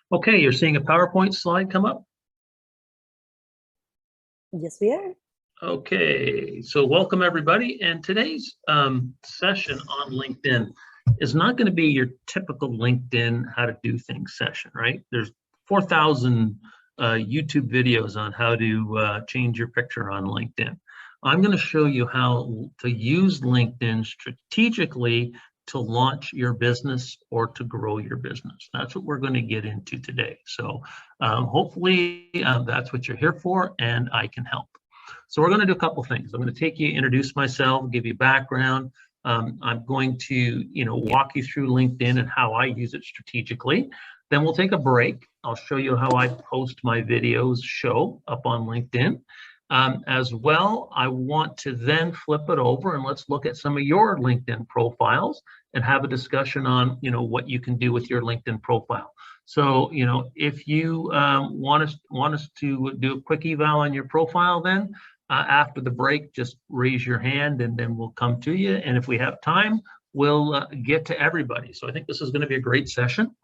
Okay, you're seeing a PowerPoint slide come up? Yes, we are. Okay, so welcome everybody. And today's session on LinkedIn is not going to be your typical LinkedIn how to do things session, right? There's 4,000 YouTube videos on how to change your picture on LinkedIn. I'm going to show you how to use LinkedIn strategically to launch your business or to grow your business. That's what we're going to get into today. So hopefully that's what you're here for, and I can help. So we're going to do a couple things. I'm going to take you, introduce myself, give you background. I'm going to, walk you through LinkedIn and how I use it strategically. Then we'll take a break. I'll show you how I post my videos show up on LinkedIn. As well, I want to then flip it over and let's look at some of your LinkedIn profiles and have a discussion on, what you can do with your LinkedIn profile. So, if you want us to do a quick eval on your profile, then after the break, just raise your hand and then we'll come to you. And if we have time, we'll get to everybody. So I think this is going to be a great session.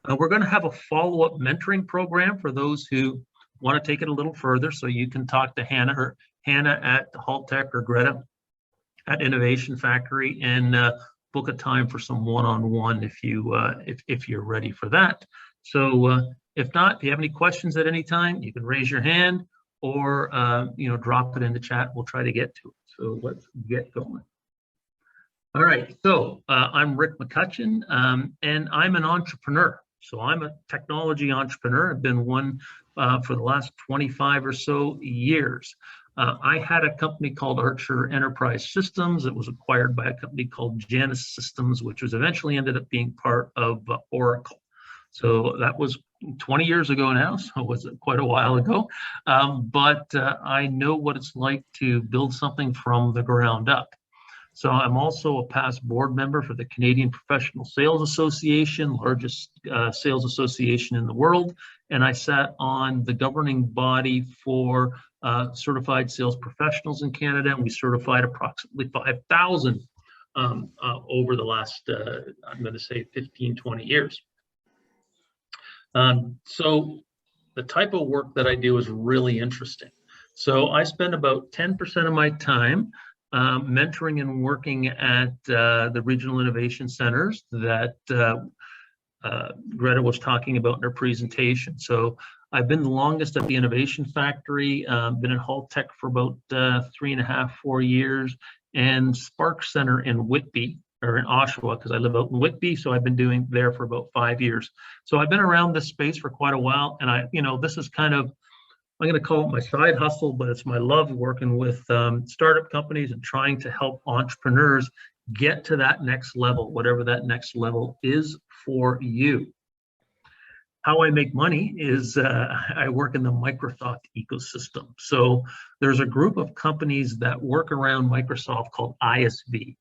We're going to have a follow-up mentoring program for those who want to take it a little further. So you can talk to Hannah at Haltech or Greta at Innovation Factory and book a time for some one-on-one if you're ready for that. So if not, if you have any questions at any time, you can raise your hand or drop it in the chat. We'll try to get to it. So let's get going. All right, so I'm Rick McCutcheon, and I'm an entrepreneur. So I'm a technology entrepreneur. I've been one for the last 25 or so years. I had a company called Archer Enterprise Systems. It was acquired by a company called Janus Systems, which was eventually ended up being part of Oracle. So that was 20 years ago now, so it was quite a while ago. But I know what it's like to build something from the ground up. So I'm also a past board member for the Canadian Professional Sales Association, largest sales association in the world. And I sat on the governing body for certified sales professionals in Canada. And we certified approximately 5,000 over the last, I'm going to say 15, 20 years. So the type of work that I do is really interesting. So I spend about 10% of my time mentoring and working at the regional innovation centers that Greta was talking about in her presentation. So I've been the longest at the Innovation Factory, been at Haltech for about 3.5, 4 years, and Spark Center in Whitby, or in Oshawa, because I live out in Whitby, so I've been doing there for about 5 years. So I've been around this space for quite a while, and this is kind of, I'm going to call it my side hustle, but it's my love working with startup companies and trying to help entrepreneurs get to that next level, whatever that next level is for you. How I make money is I work in the Microsoft ecosystem. So there's a group of companies that work around Microsoft called ISV.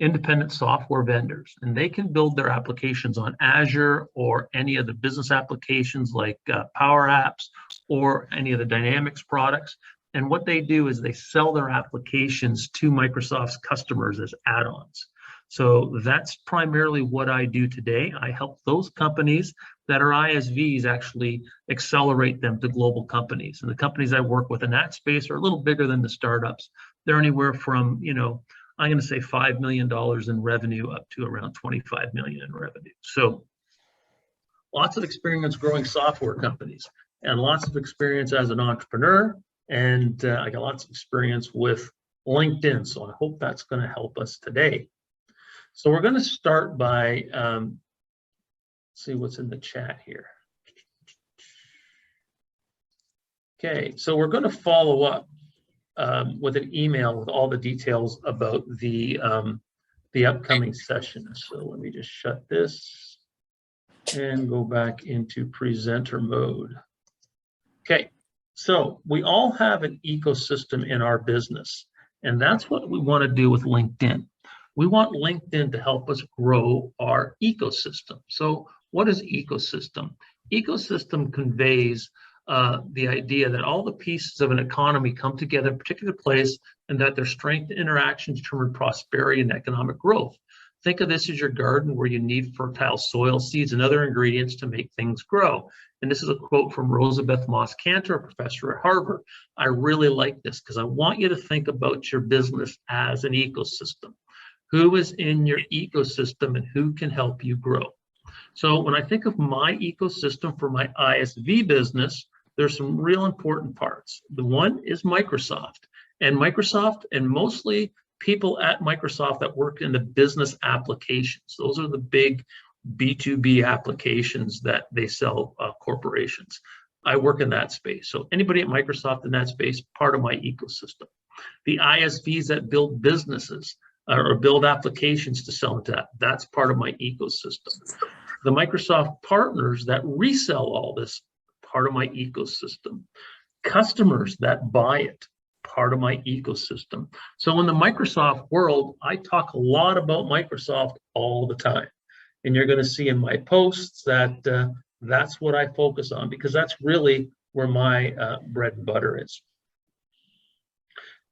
Independent software vendors, and they can build their applications on Azure or any of the business applications like Power Apps or any of the Dynamics products. And what they do is they sell their applications to Microsoft's customers as add-ons. So that's primarily what I do today. I help those companies that are ISVs actually accelerate them to global companies. And the companies I work with in that space are a little bigger than the startups. They're anywhere from, I'm going to say $5 million in revenue up to around 25 million in revenue. So lots of experience growing software companies and lots of experience as an entrepreneur. And I got lots of experience with LinkedIn. So I hope that's going to help us today. So we're going to start by, see what's in the chat here. Okay, so we're going to follow up with an email with all the details about the upcoming session. So let me just shut this and go back into presenter mode. Okay, so we all have an ecosystem in our business, and that's what we want to do with LinkedIn. We want LinkedIn to help us grow our ecosystem. So what is ecosystem? Ecosystem conveys the idea that all the pieces of an economy come together in a particular place and that their strength and interaction determine prosperity and economic growth. Think of this as your garden where you need fertile soil, seeds, and other ingredients to make things grow. And this is a quote from Rosabeth Moss Kanter, a professor at Harvard. I really like this because I want you to think about your business as an ecosystem. Who is in your ecosystem and who can help you grow? So when I think of my ecosystem for my ISV business, there's some real important parts. The one is Microsoft, and mostly people at Microsoft that work in the business applications. Those are the big B2B applications that they sell corporations. I work in that space. So anybody at Microsoft in that space, part of my ecosystem. The ISVs that build businesses or build applications to sell into that, that's part of my ecosystem. The Microsoft partners that resell all this, part of my ecosystem. Customers that buy it, part of my ecosystem. So in the Microsoft world, I talk a lot about Microsoft all the time. And you're going to see in my posts that that's what I focus on because that's really where my bread and butter is.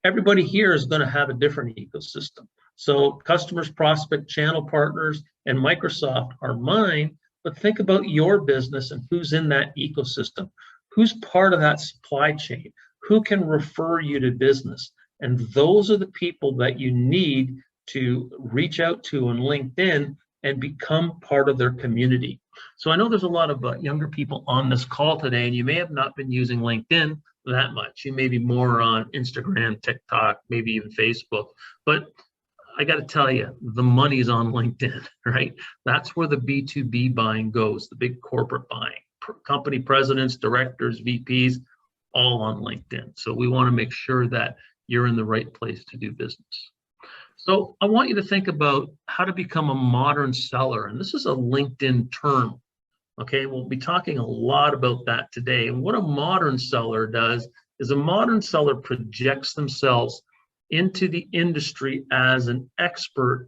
Everybody here is going to have a different ecosystem. So customers, prospect, channel partners, and Microsoft are mine, but think about your business and who's in that ecosystem. Who's part of that supply chain? Who can refer you to business? And those are the people that you need to reach out to on LinkedIn and become part of their community. So I know there's a lot of younger people on this call today, and you may have not been using LinkedIn that much. You may be more on Instagram, TikTok, maybe even Facebook. But I got to tell you, the money's on LinkedIn, right? That's where the B2B buying goes, the big corporate buying. Company presidents, directors, VPs, all on LinkedIn. So we want to make sure that you're in the right place to do business. So I want you to think about how to become a modern seller. And this is a LinkedIn term. Okay, we'll be talking a lot about that today. And what a modern seller does is a modern seller projects themselves into the industry as an expert,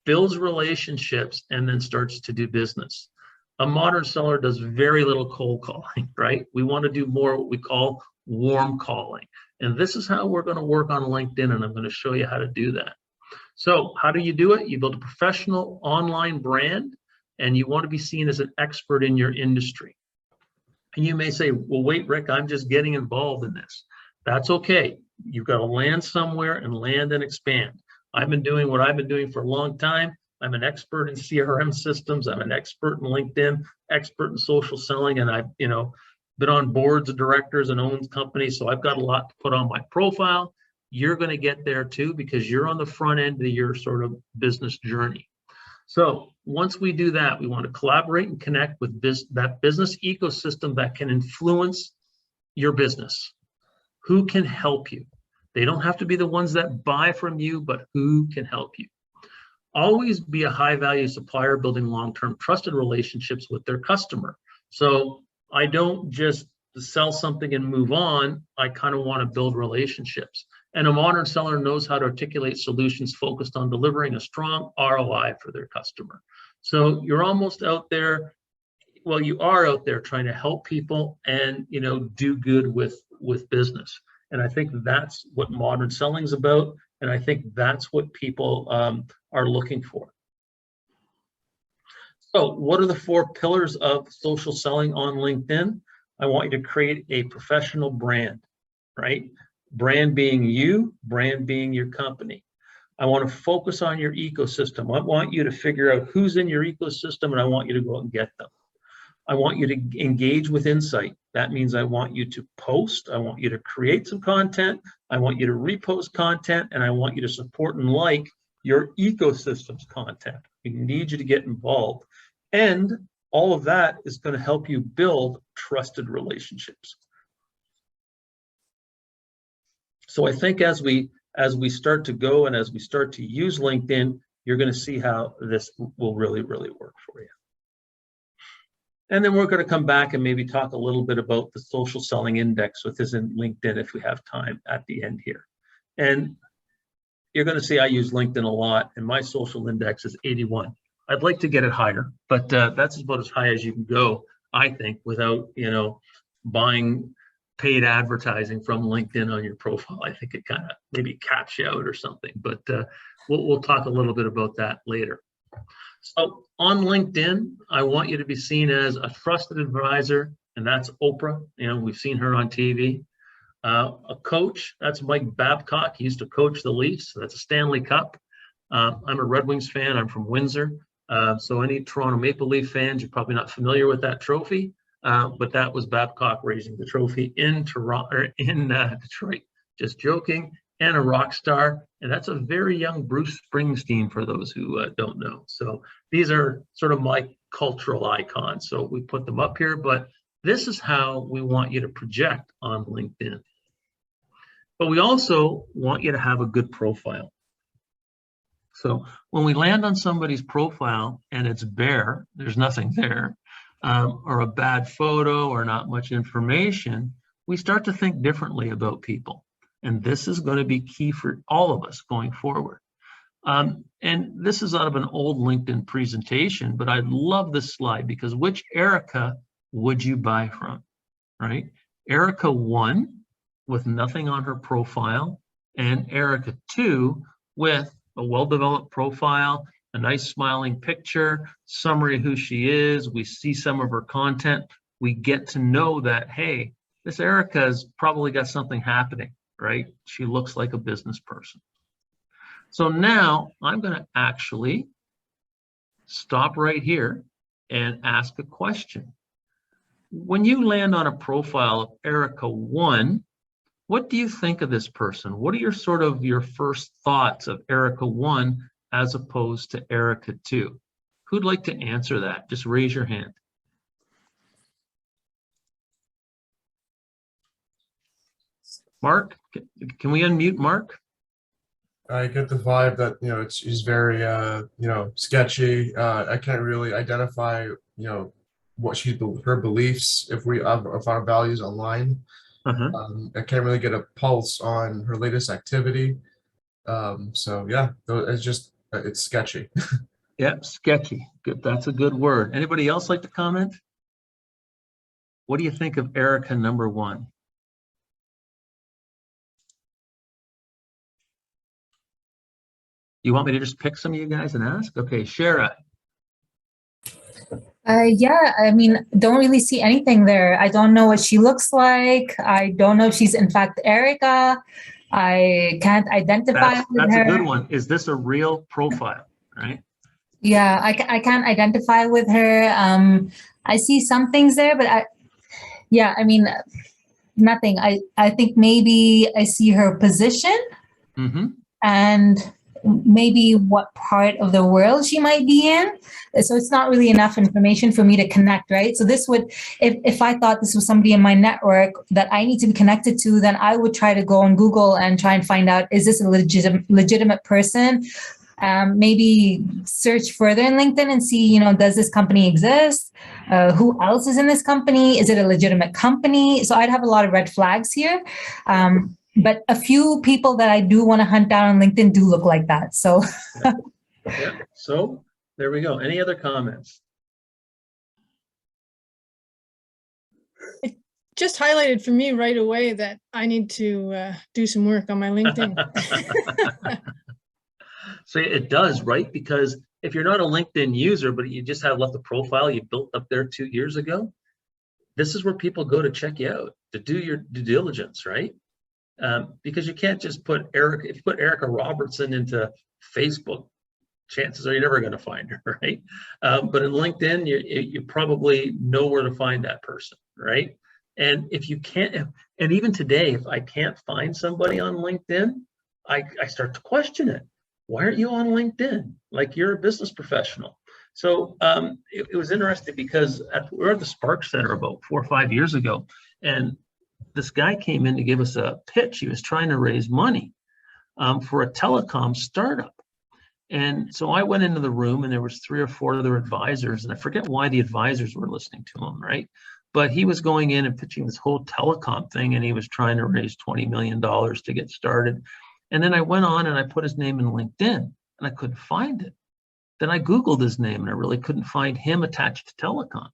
builds relationships, and then starts to do business. A modern seller does very little cold calling, right? We want to do more what we call warm calling. And this is how we're going to work on LinkedIn, and I'm going to show you how to do that. So how do you do it? You build a professional online brand, and you want to be seen as an expert in your industry. And you may say, well, wait, Rick, I'm just getting involved in this. That's okay. You've got to land somewhere and land and expand. I've been doing what I've been doing for a long time. I'm an expert in CRM systems. I'm an expert in LinkedIn, expert in social selling, and I've been on boards of directors and owned companies. So I've got a lot to put on my profile. You're going to get there too because you're on the front end of your sort of business journey. So once we do that, we want to collaborate and connect with that business ecosystem that can influence your business. Who can help you? They don't have to be the ones that buy from you, but who can help you? Always be a high-value supplier building long-term trusted relationships with their customer. So I don't just sell something and move on. I kind of want to build relationships. And a modern seller knows how to articulate solutions focused on delivering a strong ROI for their customer. So you're almost out there, well, you are out there trying to help people and do good with business. And I think that's what modern selling is about. And I think that's what people are looking for. So what are the 4 pillars of social selling on LinkedIn? I want you to create a professional brand, right? Brand being you, brand being your company. I want to focus on your ecosystem. I want you to figure out who's in your ecosystem, and I want you to go out and get them. I want you to engage with insight. That means I want you to post. I want you to create some content. I want you to repost content, and I want you to support and like your ecosystem's content. We need you to get involved. And all of that is going to help you build trusted relationships. So I think as we start to go and as we start to use LinkedIn, you're going to see how this will really, really work for you. And then we're going to come back and maybe talk a little bit about the social selling index, which is in LinkedIn if we have time at the end here. And you're going to see I use LinkedIn a lot, and my social index is 81. I'd like to get it higher, but that's about as high as you can go, I think, without buying paid advertising from LinkedIn on your profile. I think it kind of maybe caps you out or something, but we'll talk a little bit about that later. So on LinkedIn, I want you to be seen as a trusted advisor, and that's Oprah. You know, we've seen her on TV. A coach, that's Mike Babcock. He used to coach the Leafs. So that's a Stanley Cup. I'm a Red Wings fan. I'm from Windsor. So any Toronto Maple Leaf fans, you're probably not familiar with that trophy, but that was Babcock raising the trophy in Toronto, or in Detroit. Just joking. And a rock star, and that's a very young Bruce Springsteen for those who don't know. So these are sort of my cultural icons. So we put them up here, but this is how we want you to project on LinkedIn. But we also want you to have a good profile. So when we land on somebody's profile and it's bare, there's nothing there, or a bad photo or not much information, we start to think differently about people. And this is going to be key for all of us going forward. And this is out of an old LinkedIn presentation, but I love this slide because which Erica would you buy from, right? Erica 1 with nothing on her profile, and Erica 2 with a well-developed profile, a nice smiling picture, summary of who she is. We see some of her content. We get to know that, hey, this Erica's probably got something happening. Right? She looks like a business person. So now I'm going to actually stop right here and ask a question. When you land on a profile of Erica 1, what do you think of this person? What are your first thoughts of Erica 1 as opposed to Erica 2? Who'd like to answer that? Just raise your hand. Mark, can we unmute Mark? I get the vibe that, she's very, sketchy. I can't really identify, what her beliefs, if our values align. I can't really get a pulse on her latest activity. So yeah, it's sketchy. Yeah, sketchy. Good. That's a good word. Anybody else like to comment? What do you think of Erica number 1? You want me to just pick some of you guys and ask? Okay, Shara. Yeah, I mean, don't really see anything there. I don't know what she looks like. I don't know if she's in fact Erica. I can't identify with That's her. a good one. Is this a real profile, right? Yeah, I can't identify with her. I see some things there, but I mean, nothing. I think maybe I see her position and maybe what part of the world she might be in. So it's not really enough information for me to connect, right? So this would, if I thought this was somebody in my network that I need to be connected to, then I would try to go on Google and try and find out, is this a legitimate person? Maybe search further in LinkedIn and see, does this company exist? Who else is in this company? Is it a legitimate company? So I'd have a lot of red flags here. But a few people that I do want to hunt down on LinkedIn do look like that. So, yeah. So there we go. Any other comments? It just highlighted for me right away that I need to do some work on my LinkedIn. So it does, right? Because if you're not a LinkedIn user, but you just have left a profile you built up there 2 years ago, this is where people go to check you out, to do your due diligence, right? Because you can't just put if you put Erica Robertson into Facebook, chances are you're never going to find her, right? But in LinkedIn, you probably know where to find that person, right? And if you can't, and even today, if I can't find somebody on LinkedIn, I start to question it. Why aren't you on LinkedIn? Like, you're a business professional. So it was interesting because we were at the Spark Center about 4 or 5 years ago, and this guy came in to give us a pitch. He was trying to raise money for a telecom startup. And so I went into the room and there was 3 or 4 other advisors, and I forget why the advisors were listening to him, right? But he was going in and pitching this whole telecom thing, and he was trying to raise $20 million to get started. And then I went on and I put his name in LinkedIn and I couldn't find it. Then I Googled his name and I really couldn't find him attached to telecom.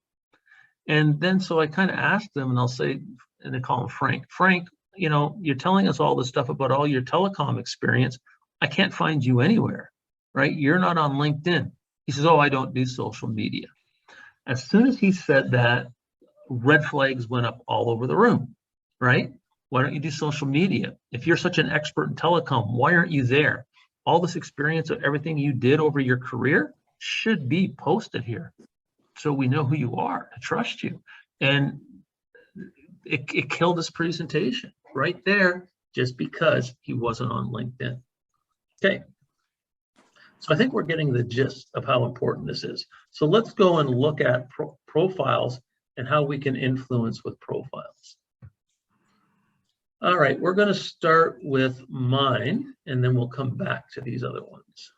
And then so I kind of asked them, and I'll say, and they call him Frank. Frank, you're telling us all this stuff about all your telecom experience. I can't find you anywhere, right? You're not on LinkedIn. He says, oh, I don't do social media. As soon as he said that, red flags went up all over the room, right? Why don't you do social media? If you're such an expert in telecom, why aren't you there? All this experience of everything you did over your career should be posted here, so we know who you are, to trust you. And it killed his presentation right there, just because he wasn't on LinkedIn. Okay. So I think we're getting the gist of how important this is. So let's go and look at profiles and how we can influence with profiles. All right, we're going to start with mine, and then we'll come back to these other ones.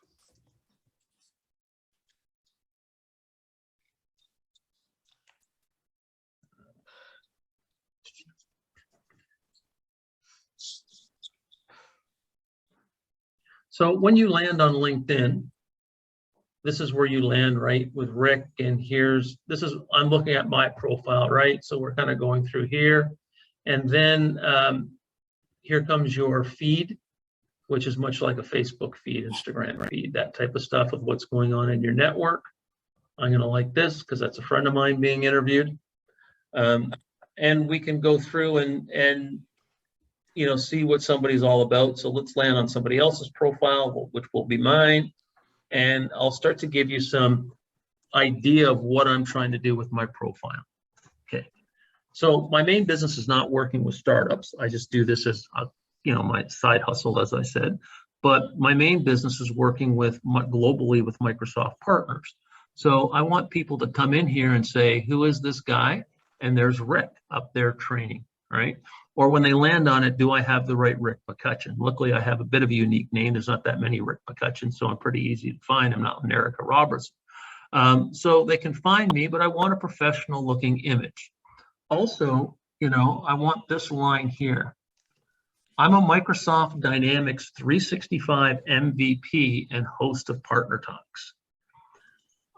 So when you land on LinkedIn, this is where you land, right, with Rick. And I'm looking at my profile, right? So we're kind of going through here. And then here comes your feed, which is much like a Facebook feed, Instagram feed, that type of stuff of what's going on in your network. I'm going to like this because that's a friend of mine being interviewed. And we can go through and see what somebody's all about. So let's land on somebody else's profile, which will be mine. And I'll start to give you some idea of what I'm trying to do with my profile. Okay. So my main business is not working with startups. I just do this as, my side hustle, as I said. But my main business is working globally with Microsoft partners. So I want people to come in here and say, who is this guy? And there's Rick up there training, right? Or when they land on it, do I have the right Rick McCutcheon? Luckily, I have a bit of a unique name. There's not that many Rick McCutcheons, so I'm pretty easy to find. I'm not an Erica Robertson. So they can find me, but I want a professional looking image. Also, I want this line here. I'm a Microsoft Dynamics 365 MVP and host of Partner Talks.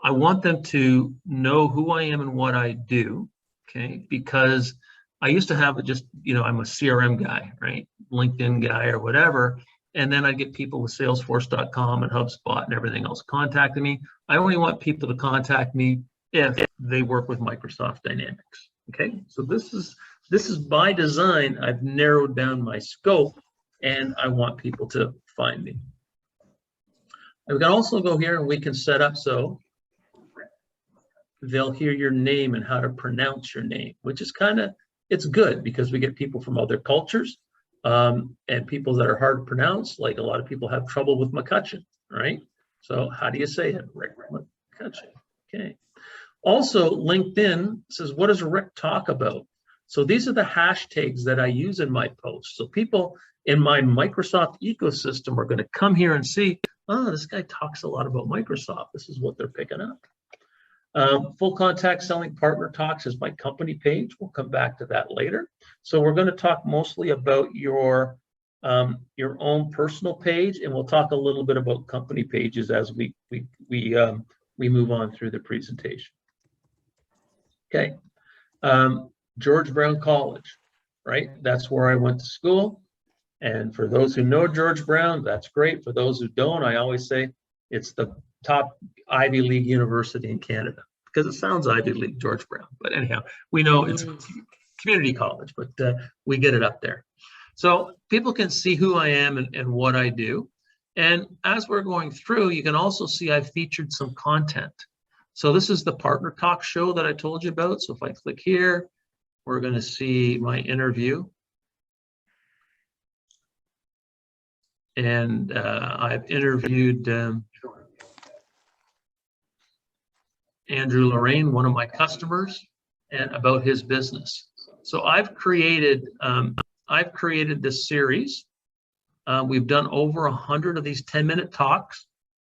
I want them to know who I am and what I do, okay? Because I used to have I'm a CRM guy, right? LinkedIn guy or whatever. And then I get people with Salesforce.com and HubSpot and everything else contacting me. I only want people to contact me if they work with Microsoft Dynamics. Okay, so this is by design. I've narrowed down my scope, and I want people to find me. We can also go here and we can set up so they'll hear your name and how to pronounce your name, which is it's good because we get people from other cultures and people that are hard to pronounce. Like a lot of people have trouble with McCutcheon, right? So how do you say it? Rick McCutcheon. Okay. Also, LinkedIn says, what does Rick talk about? So these are the hashtags that I use in my posts. So people in my Microsoft ecosystem are going to come here and see, oh, this guy talks a lot about Microsoft. This is what they're picking up. Full Contact Selling Partner Talks is my company page. We'll come back to that later. So we're going to talk mostly about your own personal page, and we'll talk a little bit about company pages as we move on through the presentation. Okay, George Brown College, right? That's where I went to school. And for those who know George Brown, that's great. For those who don't, I always say it's the top Ivy League university in Canada because it sounds Ivy League, George Brown. But anyhow, we know it's community college, but we get it up there. So people can see who I am and what I do. And as we're going through, you can also see I've featured some content. So this is the Partner Talk show that I told you about. So if I click here, we're going to see my interview. And I've interviewed Andrew Lorraine, one of my customers, and about his business. So I've created this series. We've done over 100 of these 10-minute talks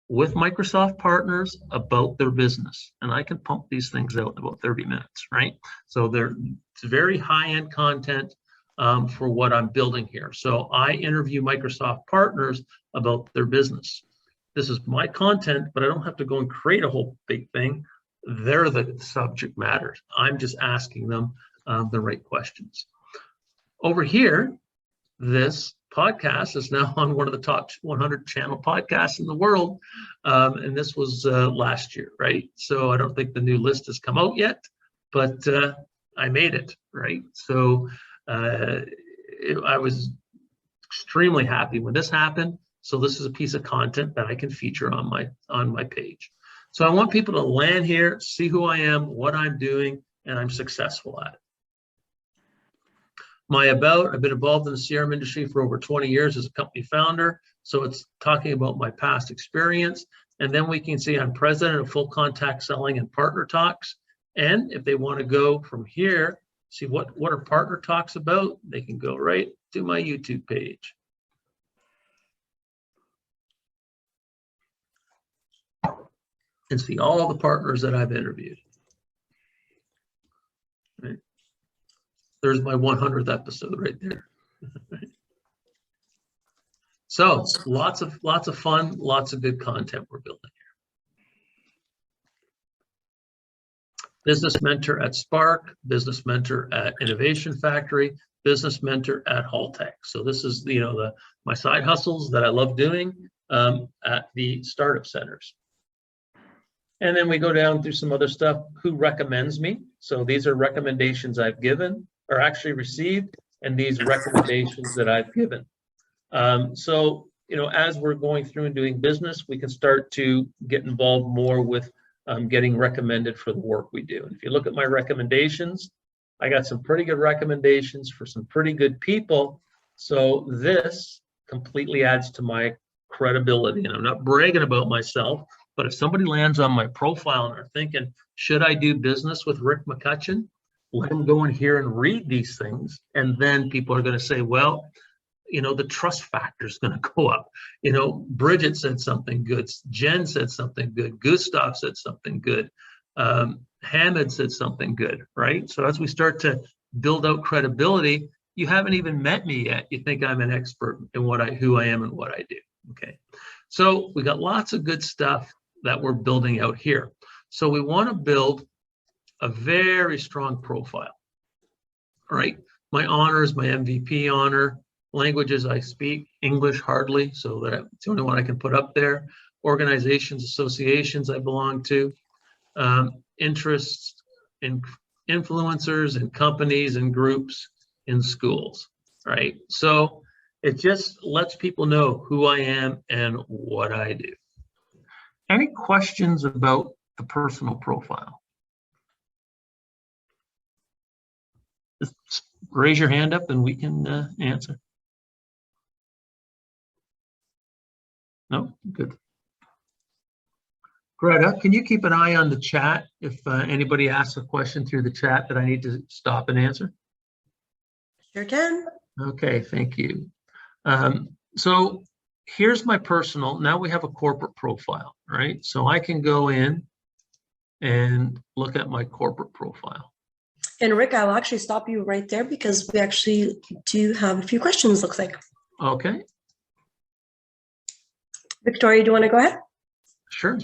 with Microsoft partners about their business. And I can pump these things out in about 30 minutes, right? So it's very high-end content for what I'm building here. So I interview Microsoft partners about their business. This is my content, but I don't have to go and create a whole big thing. They're the subject matter. I'm just asking them the right questions. Over here, this podcast is now on one of the top 100 channel podcasts in the world. And this was last year, right? So I don't think the new list has come out yet, but I made it, right? So I was extremely happy when this happened. So this is a piece of content that I can feature on my page. So I want people to land here, see who I am, what I'm doing, and I'm successful at it. My about, I've been involved in the CRM industry for over 20 years as a company founder. So it's talking about my past experience. And then we can see I'm president of Full Contact Selling and Partner Talks. And if they want to go from here, see what are Partner Talks about, they can go right to my YouTube page. And see all the partners that I've interviewed. Right. There's my 100th episode right there. So lots of fun, lots of good content we're building here. Business mentor at Spark, business mentor at Innovation Factory, business mentor at Haltech. So this is my side hustles that I love doing at the startup centers. And then we go down through some other stuff. Who recommends me? So these are recommendations I've given or actually received, and these recommendations that I've given. So, as we're going through and doing business, we can start to get involved more with getting recommended for the work we do. And if you look at my recommendations, I got some pretty good recommendations for some pretty good people. So this completely adds to my credibility. And I'm not bragging about myself, but if somebody lands on my profile and are thinking, should I do business with Rick McCutcheon? Let them go in here and read these things. And then people are going to say, well, the trust factor is going to go up. Bridget said something good. Jen said something good. Gustav said something good. Hamid said something good, right? So as we start to build out credibility, you haven't even met me yet. You think I'm an expert in who I am and what I do. Okay. So we got lots of good stuff that we're building out here. So we want to build a very strong profile. All right. My honors, my MVP honor, languages I speak, English hardly, so that's the only one I can put up there. Organizations, associations I belong to, interests in influencers and companies and groups in schools, right? So it just lets people know who I am and what I do. Any questions about the personal profile? Just raise your hand up and we can answer. No, good. Greta, can you keep an eye on the chat if anybody asks a question through the chat that I need to stop and answer? Sure can. Okay, thank you. So here's my personal, now we have a corporate profile, right? So I can go in and look at my corporate profile. And Rick, I'll actually stop you right there because we actually do have a few questions, looks like. Okay. Victoria, do you want to go ahead? Sure.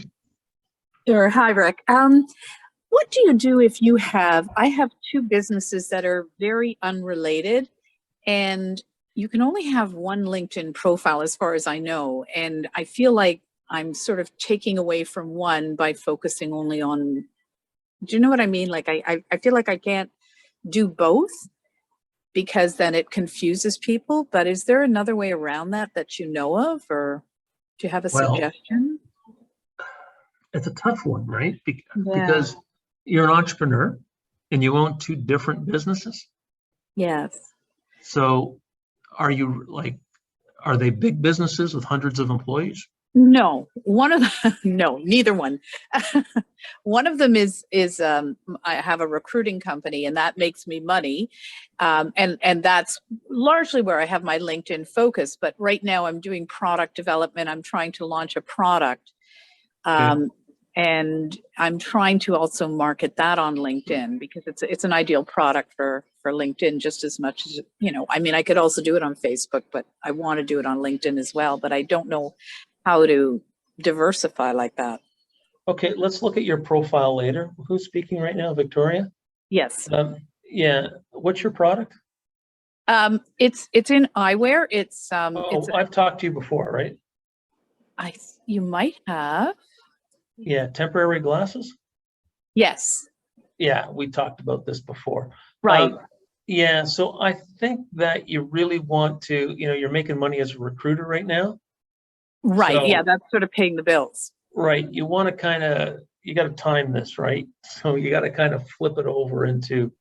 Sure. Hi, Rick. What do you do if you I have two businesses that are very unrelated, and you can only have one LinkedIn profile as far as I know. And I feel like I'm sort of taking away from one by focusing only on, do you know what I mean? Like I feel like I can't do both because then it confuses people. But is there another way around that you know of, or do you have a suggestion? It's a tough one, right? Because you're an entrepreneur and you own two different businesses. Yes. So are they big businesses with hundreds of employees? No, no, neither one. One of them is I have a recruiting company and that makes me money. And that's largely where I have my LinkedIn focus. But right now I'm doing product development. I'm trying to launch a product. And I'm trying to also market that on LinkedIn because it's an ideal product for LinkedIn just as much as, I mean, I could also do it on Facebook, but I want to do it on LinkedIn as well. But I don't know how to diversify like that. Okay, let's look at your profile later. Who's speaking right now, Victoria? Yes. Yeah. What's your product? It's in eyewear. It's Oh, I've talked to you before, right? you might have. Yeah, temporary glasses. Yes. Yeah, we talked about this before. Right. Yeah, so I think that you really want to, you're making money as a recruiter right now. Right. Yeah, So- that's sort of paying the bills. Right. You want to you got to time this, right? So you got to kind of flip it over into,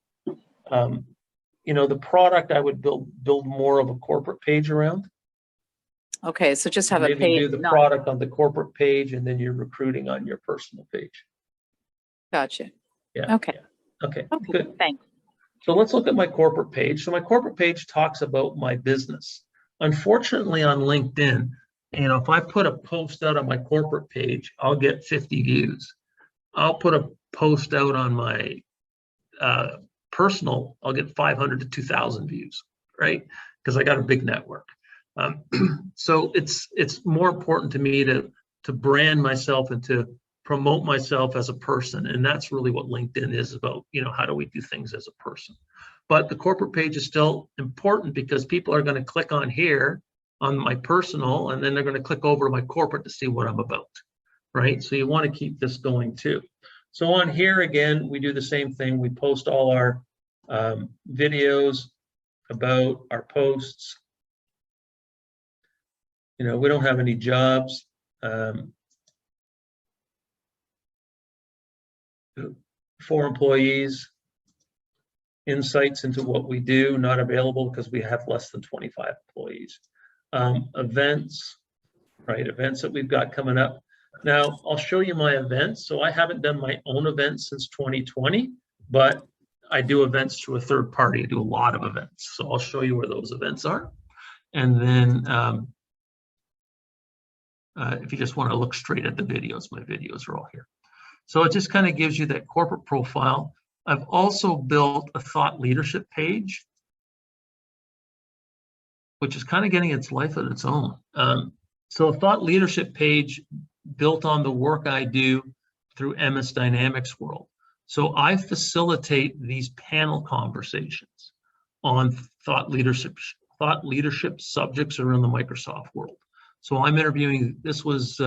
the product I would build more of a corporate page around. Okay, so just have a Maybe page. do the not- product on the corporate page and then you're recruiting on your personal page. Gotcha. Yeah. Okay. Yeah. Okay, Okay. good. Thanks. So let's look at my corporate page. So my corporate page talks about my business. Unfortunately, on LinkedIn, if I put a post out on my corporate page, I'll get 50 views. I'll put a post out on my personal, I'll get 500 to 2,000 views, right? Because I got a big network. So it's more important to me to brand myself and to promote myself as a person. And that's really what LinkedIn is about. How do we do things as a person? But the corporate page is still important because people are going to click on here on my personal, and then they're going to click over to my corporate to see what I'm about, right? So you want to keep this going too. So on here, again, we do the same thing. We post all our videos about our posts. We don't have any jobs. For employees, insights into what we do, not available because we have less than 25 employees. Events, right? Events that we've got coming up. Now, I'll show you my events. So I haven't done my own events since 2020, but I do events through a third party. I do a lot of events. So I'll show you where those events are. And then if you just want to look straight at the videos, my videos are all here. So it just kind of gives you that corporate profile. I've also built a thought leadership page, which is kind of getting its life of its own. So a thought leadership page built on the work I do through MS Dynamics World. So I facilitate these panel conversations on thought leadership subjects around the Microsoft world. So I'm interviewing, this was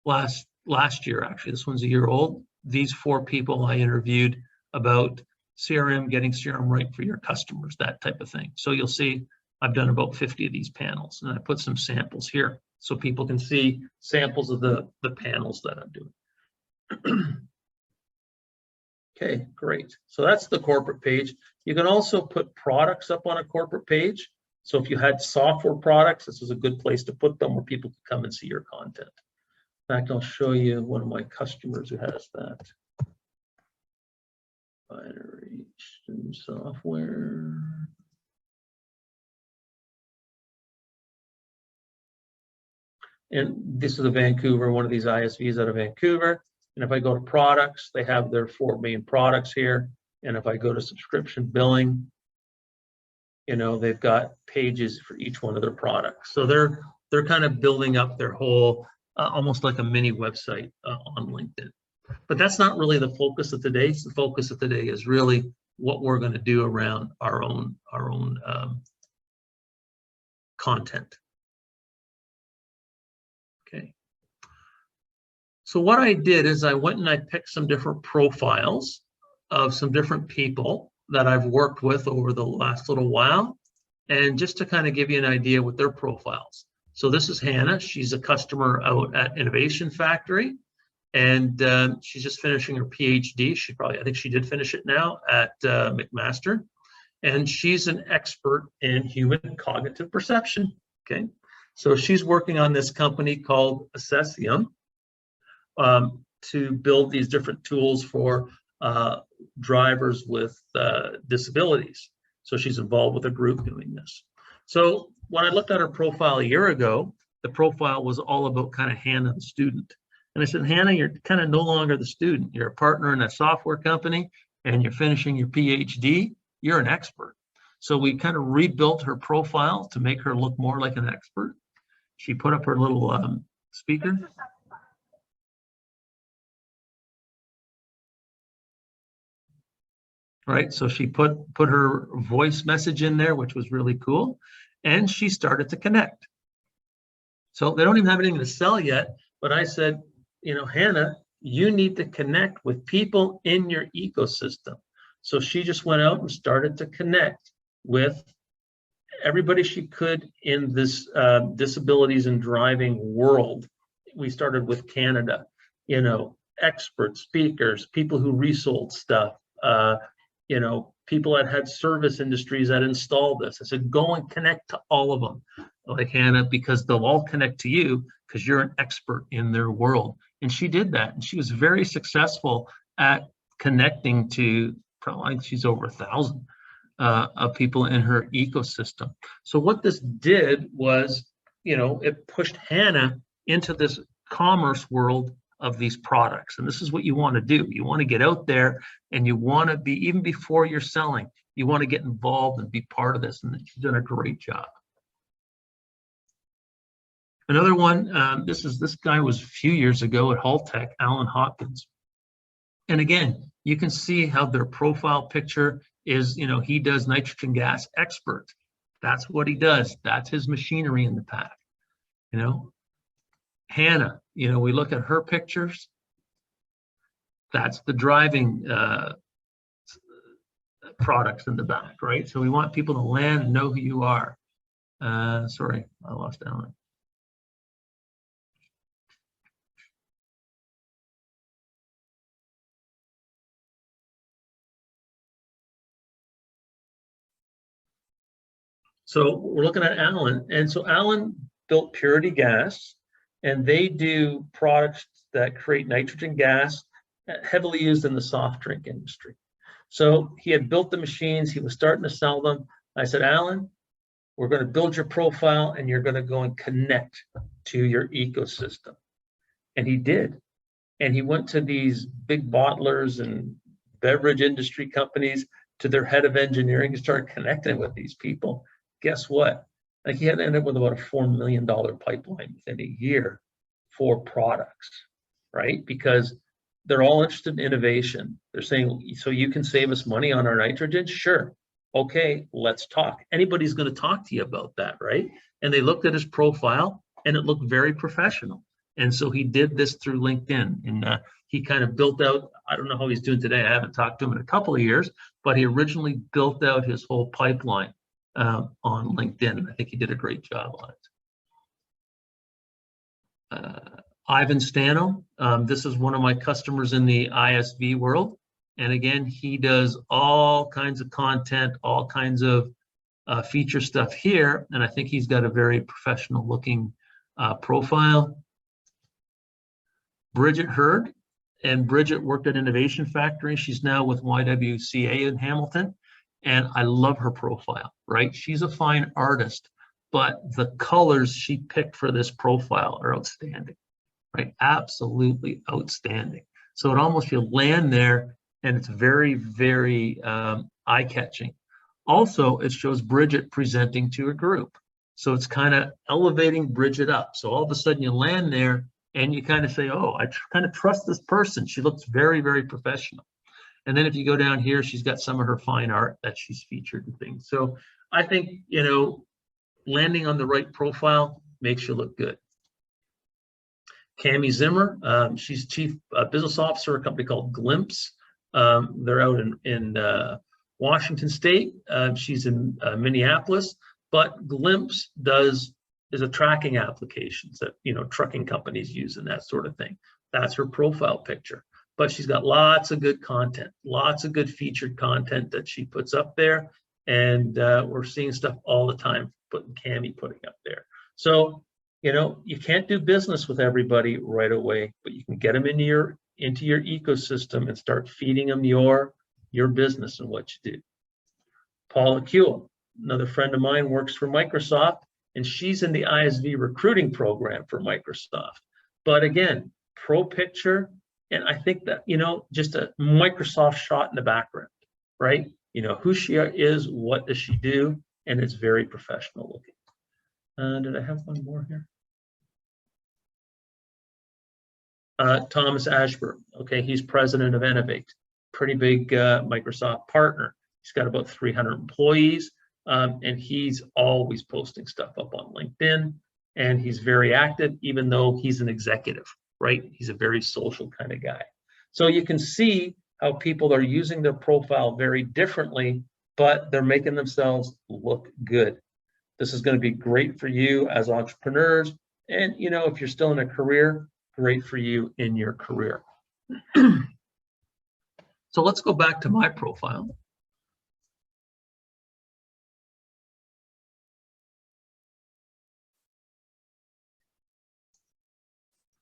last year, actually, this one's a year old. These 4 people I interviewed about CRM, getting CRM right for your customers, that type of thing. So you'll see I've done about 50 of these panels, and I put some samples here so people can see samples of the panels that I'm doing. Okay, great. So that's the corporate page. You can also put products up on a corporate page. So if you had software products, this is a good place to put them where people can come and see your content. In fact, I'll show you one of my customers who has that. Binary software. And this is a Vancouver, one of these ISVs out of Vancouver. And if I go to products, they have their 4 main products here. And if I go to subscription billing, they've got pages for each one of their products. So they're kind of building up their whole, almost like a mini website on LinkedIn. But that's not really the focus of today. The focus of today is really what we're going to do around our own content. Okay. So what I did is I went and I picked some different profiles of some different people that I've worked with over the last little while, and just to kind of give you an idea with their profiles. So this is Hannah. She's a customer out at Innovation Factory, and she's just finishing her PhD. I think she did finish it now at McMaster, and she's an expert in human cognitive perception. Okay, so she's working on this company called Assessium to build these different tools for drivers with disabilities. So she's involved with a group doing this. So when I looked at her profile a year ago, the profile was all about kind of Hannah, the student. And I said, Hannah, you're kind of no longer the student. You're a partner in a software company and you're finishing your PhD. You're an expert. So we kind of rebuilt her profile to make her look more like an expert. She put up her little speaker. right? So she put her voice message in there, which was really cool, and she started to connect. So they don't even have anything to sell yet, but I said, you know, Hannah, you need to connect with people in your ecosystem. So she just went out and started to connect with everybody she could in this disabilities and driving world. We started with Canada, you know, experts, speakers, people who resold stuff, you know, people that had service industries that installed this. I said, go and connect to all of them, like Hannah, because they'll all connect to you because you're an expert in their world. And she did that. And she was very successful at connecting to, probably she's over 1,000 of people in her ecosystem. So what this did was, you know, it pushed Hannah into this commerce world of these products. And this is what you want to do. You want to get out there and you want to be, even before you're selling, you want to get involved and be part of this. And she's done a great job. Another one, this guy was a few years ago at Haltech, Alan Hopkins. And again, you can see how their profile picture is, you know, he does nitrogen gas expert. That's what he does. That's his machinery in the pack, you know. Hannah, you know, we look at her pictures. That's the driving products in the back, right? So we want people to land and know who you are. Sorry, I lost Alan. So we're looking at Alan, and so Alan built Purity Gas, and they do products that create nitrogen gas, heavily used in the soft drink industry. So he had built the machines, he was starting to sell them. I said, Alan, we're going to build your profile and you're going to go and connect to your ecosystem. And he did. And he went to these big bottlers and beverage industry companies, to their head of engineering, and started connecting with these people. Guess what? Like, he had to end up with about a $4 million pipeline within a year for products, right? Because they're all interested in innovation. They're saying, so you can save us money on our nitrogen? Sure. Okay, let's talk. Anybody's going to talk to you about that, right? And they looked at his profile and it looked very professional. And so he did this through LinkedIn, and he kind of built out, I don't know how he's doing today. I haven't talked to him in a couple of years, but he originally built out his whole pipeline on LinkedIn. And I think he did a great job on it. Ivan Stano, this is one of my customers in the ISV world. And again, he does all kinds of content, all kinds of feature stuff here. And I think he's got a very professional looking profile. Bridget Hurd, and Bridget worked at Innovation Factory. She's now with YWCA in Hamilton. And I love her profile, right? She's a fine artist, but the colors she picked for this profile are outstanding, right? Absolutely outstanding. So it almost, you land there and it's very, very eye-catching. Also, it shows Bridget presenting to a group. So it's kind of elevating Bridget up. So all of a sudden you land there and you kind of say, oh, I kind of trust this person. She looks very, very professional. And then if you go down here, she's got some of her fine art that she's featured and things. So I think, you know, landing on the right profile makes you look good. Cami Zimmer, she's Chief Business Officer of a company called Glimpse. They're out in Washington State. She's in Minneapolis, but Glimpse is a tracking applications that, you know, trucking companies use and that sort of thing. That's her profile picture. But she's got lots of good content, lots of good featured content that she puts up there. And we're seeing stuff all the time, Cami putting up there. So, you know, you can't do business with everybody right away, but you can get them into your ecosystem and start feeding them your business and what you do. Paula Kuehl, another friend of mine, works for Microsoft, and she's in the ISV recruiting program for Microsoft. But again, pro picture, and I think that, you know, just a Microsoft shot in the background, right? You know who she is, what does she do, and it's very professional looking. Did I have one more here? Thomas Ashburn, okay, he's president of Innovate. pretty big Microsoft partner. He's got about 300 employees, and he's always posting stuff up on LinkedIn, and he's very active, even though he's an executive, right? He's a very social kind of guy. So you can see how people are using their profile very differently, but they're making themselves look good. This is going to be great for you as entrepreneurs. And, you know, if you're still in a career, great for you in your career. So let's go back to my profile.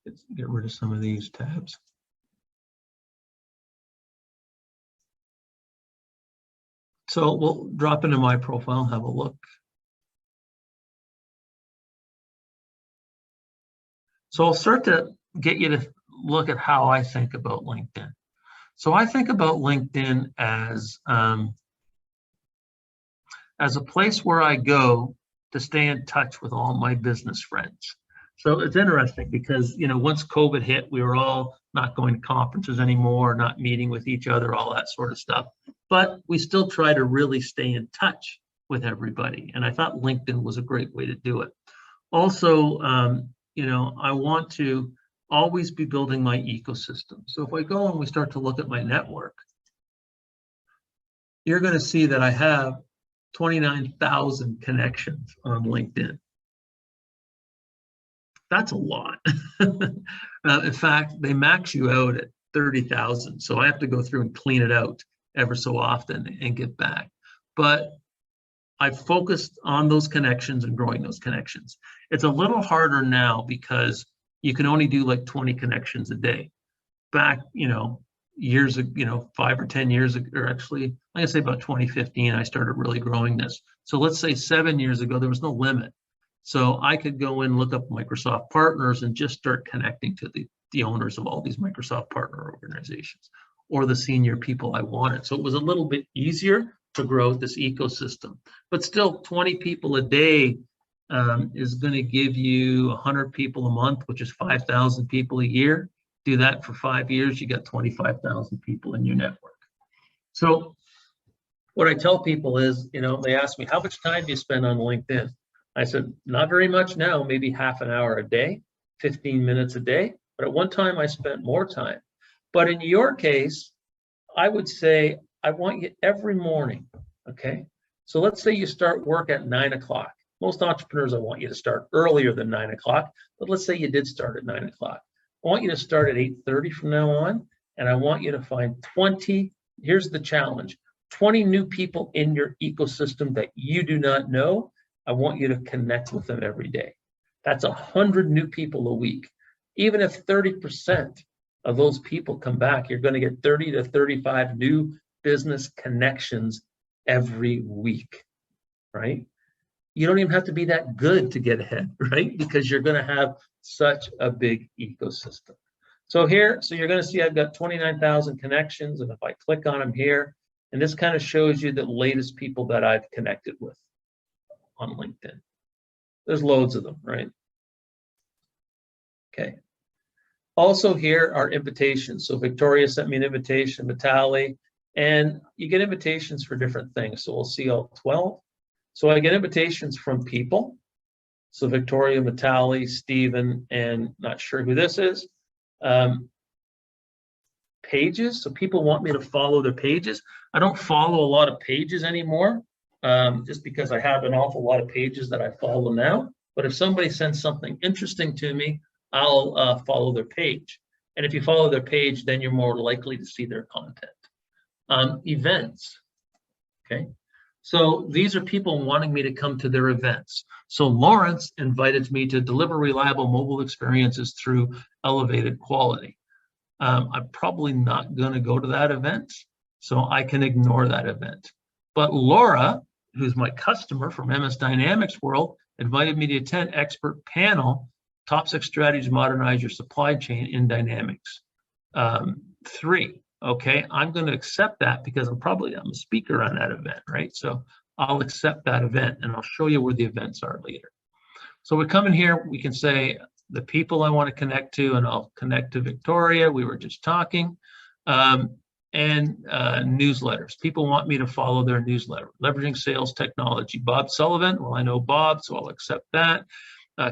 Let's get rid of some of these tabs. So we'll drop into my profile, have a look. So I'll start to get you to look at how I think about LinkedIn. So I think about LinkedIn as a place where I go to stay in touch with all my business friends. So it's interesting because, you know, once COVID hit, we were all not going to conferences anymore, not meeting with each other, all that sort of stuff. But we still try to really stay in touch with everybody. And I thought LinkedIn was a great way to do it. Also, you know, I want to always be building my ecosystem. So if I go and we start to look at my network, you're going to see that I have 29,000 connections on LinkedIn. That's a lot. In fact, they max you out at 30,000. So I have to go through and clean it out ever so often and get back. But I've focused on those connections and growing those connections. It's a little harder now because you can only do like 20 connections a day. Back, you know, years ago, you know, 5 or 10 years ago, or actually, I'm gonna say about 2015, I started really growing this. So let's say 7 years ago, there was no limit. So I could go in, look up Microsoft partners and just start connecting to the owners of all these Microsoft partner organizations or the senior people I wanted. So it was a little bit easier to grow this ecosystem, but still 20 people a day is going to give you 100 people a month, which is 5,000 people a year. Do that for 5 years, you got 25,000 people in your network. So what I tell people is, you know, they ask me, how much time do you spend on LinkedIn? I said, not very much now, maybe half an hour a day, 15 minutes a day. But at one time I spent more time. But in your case, I would say, I want you every morning, okay? So let's say you start work at 9 o'clock. Most entrepreneurs, I want you to start earlier than 9 o'clock, but let's say you did start at 9 o'clock. I want you to start at 8:30 from now on, and I want you to find 20, here's the challenge, 20 new people in your ecosystem that you do not know. I want you to connect with them every day. That's 100 new people a week. Even if 30% of those people come back, you're going to get 30 to 35 new business connections every week, right? You don't even have to be that good to get ahead, right? Because you're going to have such a big ecosystem. So here, so you're going to see I've got 29,000 connections, and if I click on them here, and this kind of shows you the latest people that I've connected with on LinkedIn. There's loads of them, right? Okay. Also here are invitations. So Victoria sent me an invitation, Vitaly, and you get invitations for different things. So we'll see all 12. So I get invitations from people. So Victoria, Vitaly, Stephen, and not sure who this is. Pages, so people want me to follow their pages. I don't follow a lot of pages anymore, just because I have an awful lot of pages that I follow now. But if somebody sends something interesting to me, I'll follow their page. And if you follow their page, then you're more likely to see their content. Events, okay? So these are people wanting me to come to their events. So Lawrence invited me to deliver reliable mobile experiences through elevated quality. I'm probably not going to go to that event, so I can ignore that event. But Laura, who's my customer from MS Dynamics World, invited me to attend expert panel, Top 6 Strategies to Modernize Your Supply Chain in Dynamics 3. Okay, I'm going to accept that because I'm a speaker on that event, right? So I'll accept that event, and I'll show you where the events are later. So we come in here, we can say the people I want to connect to, and I'll connect to Victoria. We were just talking. and newsletters. People want me to follow their newsletter. Leveraging sales technology. Bob Sullivan, well, I know Bob, so I'll accept that.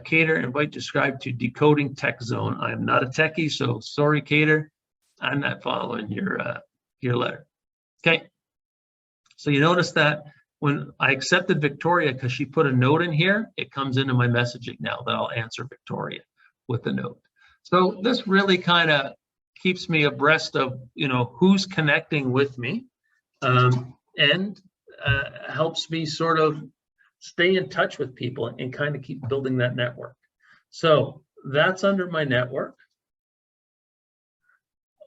Cater, invite to subscribe to Decoding Tech Zone. I am not a techie, so sorry, Cater. I'm not following your letter. Okay. So you notice that when I accepted Victoria, because she put a note in here, it comes into my messaging now that I'll answer Victoria with the note. So this really kind of keeps me abreast of, who's connecting with me, and helps me sort of stay in touch with people and kind of keep building that network. So that's under my network.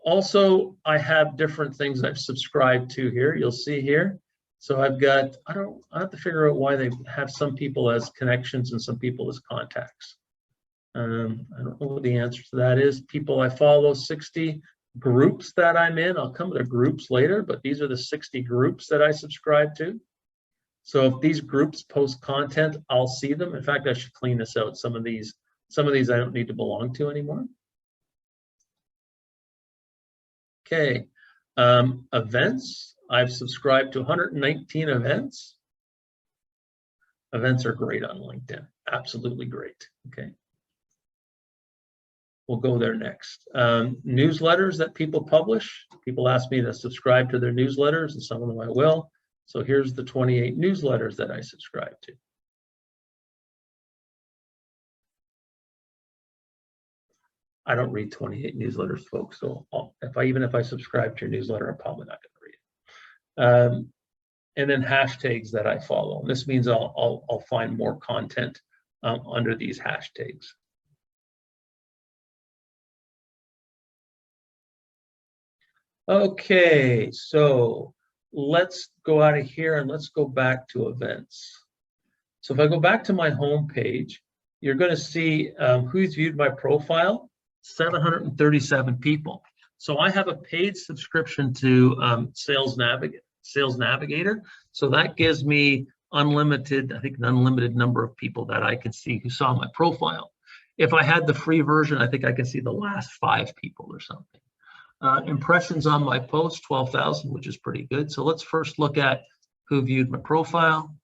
Also, I have different things I've subscribed to here. You'll see here. So I've got, I have to figure out why they have some people as connections and some people as contacts. I don't know what the answer to that is. People I follow, 60 groups that I'm in. I'll come to the groups later, but these are the 60 groups that I subscribe to. So if these groups post content, I'll see them. In fact, I should clean this out. Some of these I don't need to belong to anymore. Okay, events. I've subscribed to 119 events. Events are great on LinkedIn, absolutely great. Okay, we'll go there next. Newsletters that people publish. People ask me to subscribe to their newsletters, and some of them I will. So here's the 28 newsletters that I subscribe to. I don't read 28 newsletters, folks. So even if I subscribe to your newsletter, I'm probably not going to read it. And then hashtags that I follow. And this means I'll find more content under these hashtags. Okay, so let's go out of here and let's go back to events. So if I go back to my home page, you're going to see who's viewed my profile. 737 people. So I have a paid subscription to Sales Navigator. So that gives me unlimited, I think an unlimited number of people that I can see who saw my profile. If I had the free version, I think I can see the last 5 people or something. Impressions on my post, 12,000, which is pretty good. So let's first look at who viewed my profile.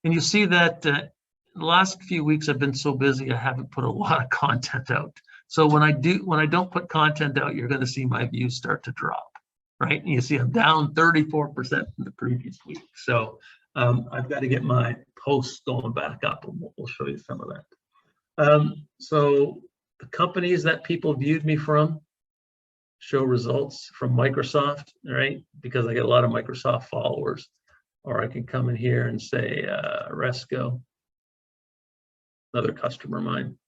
And you see that the last few weeks I've been so busy, I haven't put a lot of content out. So when I don't put content out, you're going to see my views start to drop, right? And you see I'm down 34% from the previous week. So I've got to get my posts going back up, and we'll show you some of that. So the companies that people viewed me from show results from Microsoft, right? Because I get a lot of Microsoft followers. Or I can come in here and say Resco, another customer of mine,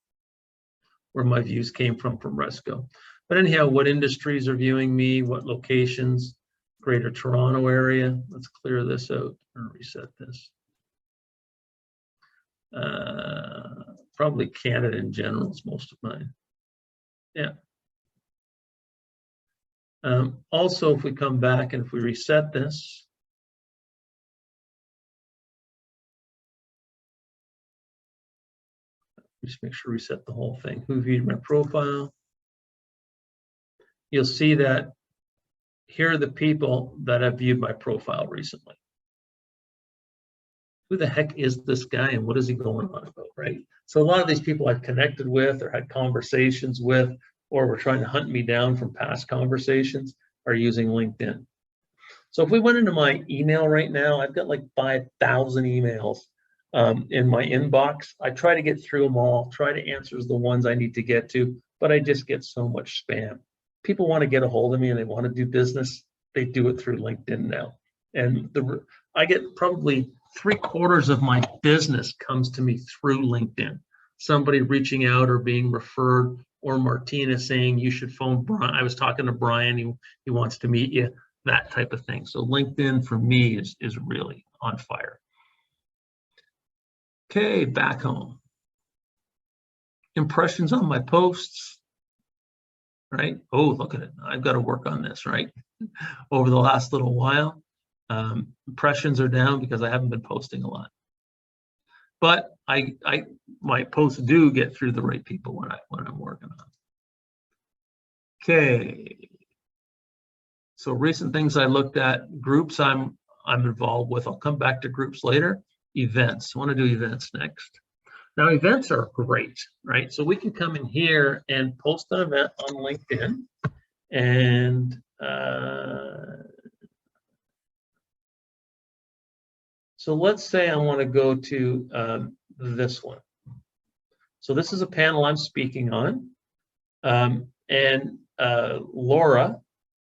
where my views came from Resco. But anyhow, what industries are viewing me, what locations, Greater Toronto area. Let's clear this out or reset this. Probably Canada in general is most of mine. Yeah. Also, if we come back and if we reset this, just make sure we reset the whole thing. Who viewed my profile? You'll see that here are the people that have viewed my profile recently. Who the heck is this guy and what is he going on about, right? So a lot of these people I've connected with or had conversations with or were trying to hunt me down from past conversations are using LinkedIn. So if we went into my email right now, I've got like 5,000 emails in my inbox. I try to get through them all, try to answer the ones I need to get to, but I just get so much spam. People want to get a hold of me and they want to do business. They do it through LinkedIn now. And I get probably 3/4 of my business comes to me through LinkedIn. Somebody reaching out or being referred, or Martina saying you should phone Brian. I was talking to Brian, he wants to meet you, that type of thing. So LinkedIn for me is really on fire. Okay, back home. Impressions on my posts, right? Oh, look at it. I've got to work on this, right? Over the last little while, impressions are down because I haven't been posting a lot. But my posts do get through the right people when I'm working on. Okay. So recent things I looked at, groups I'm involved with. I'll come back to groups later. Events. I want to do events next. Now, events are great, right? So we can come in here and post an event on LinkedIn. And so let's say I want to go to this one. So this is a panel I'm speaking on. And Laura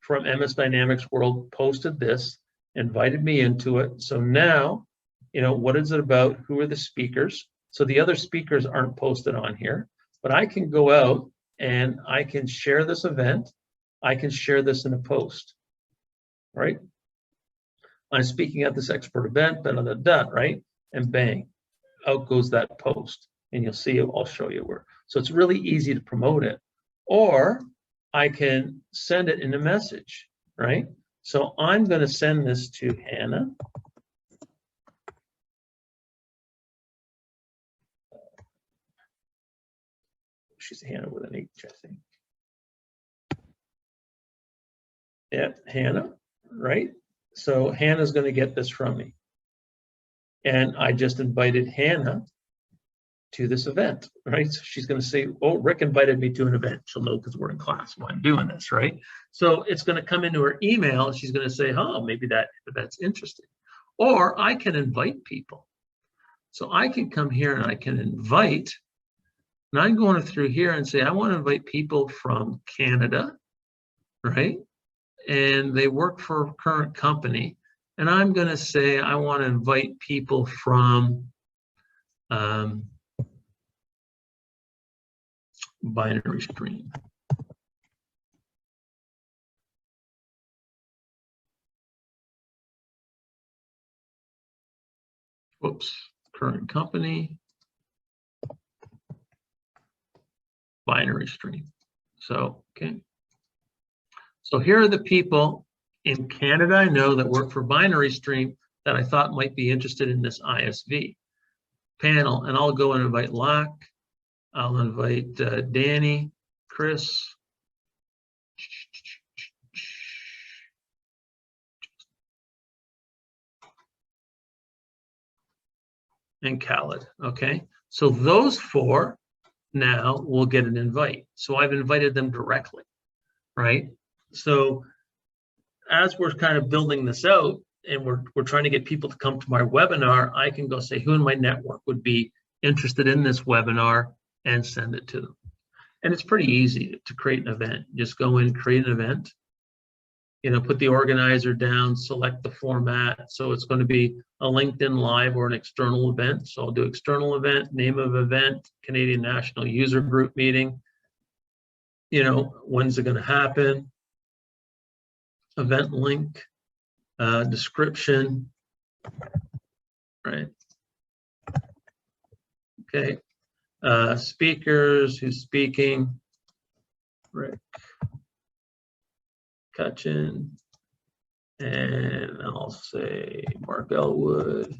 from MS Dynamics World posted this, invited me into it. So now, you know, what is it about? Who are the speakers? So the other speakers aren't posted on here, but I can go out and I can share this event. I can share this in a post, right? I'm speaking at this expert event, right? And bang, out goes that post. And you'll see, I'll show you where. So it's really easy to promote it. Or I can send it in a message, right? So I'm going to send this to Hannah. She's Hannah with an H, I think. Yeah, Hannah, right? So Hannah's going to get this from me. And I just invited Hannah to this event, right? So she's going to say, oh, Rick invited me to an event. She'll know because we're in class while I'm doing this, right? So it's going to come into her email and she's going to say, oh, maybe that event's interesting. Or I can invite people. So I can come here and I can invite, and I'm going through here and say, I want to invite people from Canada, right? And they work for a current company. And I'm going to say, I want to invite people from Binary Stream. Whoops, current company, Binary Stream. So, okay. So here are the people in Canada I know that work for Binary Stream that I thought might be interested in this ISV panel. And I'll go and invite Locke. I'll invite Danny, Chris. And Khaled, okay? So those four now will get an invite. So I've invited them directly, right? So as we're kind of building this out and we're trying to get people to come to my webinar, I can go say who in my network would be interested in this webinar and send it to them. And it's pretty easy to create an event. Just go in, create an event, you know, put the organizer down, select the format. So it's going to be a LinkedIn Live or an external event. So I'll do external event, name of event, Canadian National User Group meeting. You know, when's it going to happen? Event link, description, right? Okay. Speakers, who's speaking? Rick Cutchin, and I'll say Mark Elwood.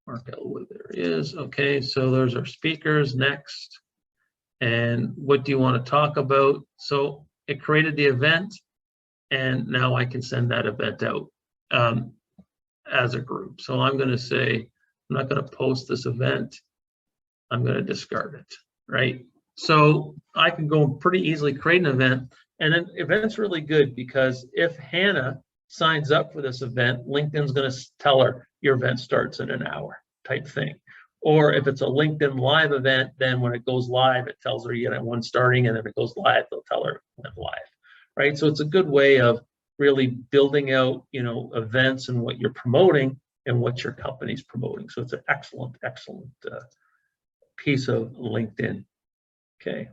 Mark Elwood, there he is. Okay, so there's our speakers next. And what do you want to talk about? So it created the event, and now I can send that event out as a group. So I'm going to say, I'm not going to post this event. I'm going to discard it, right? So I can go pretty easily create an event. And then event's really good because if Hannah signs up for this event, LinkedIn's going to tell her your event starts in an hour type thing. Or if it's a LinkedIn Live event, then when it goes live, it tells her you got one starting, and if it goes live, they'll tell her it went live, right? So it's a good way of really building out, you know, events and what you're promoting and what your company's promoting. So it's an excellent, excellent piece of LinkedIn. Okay.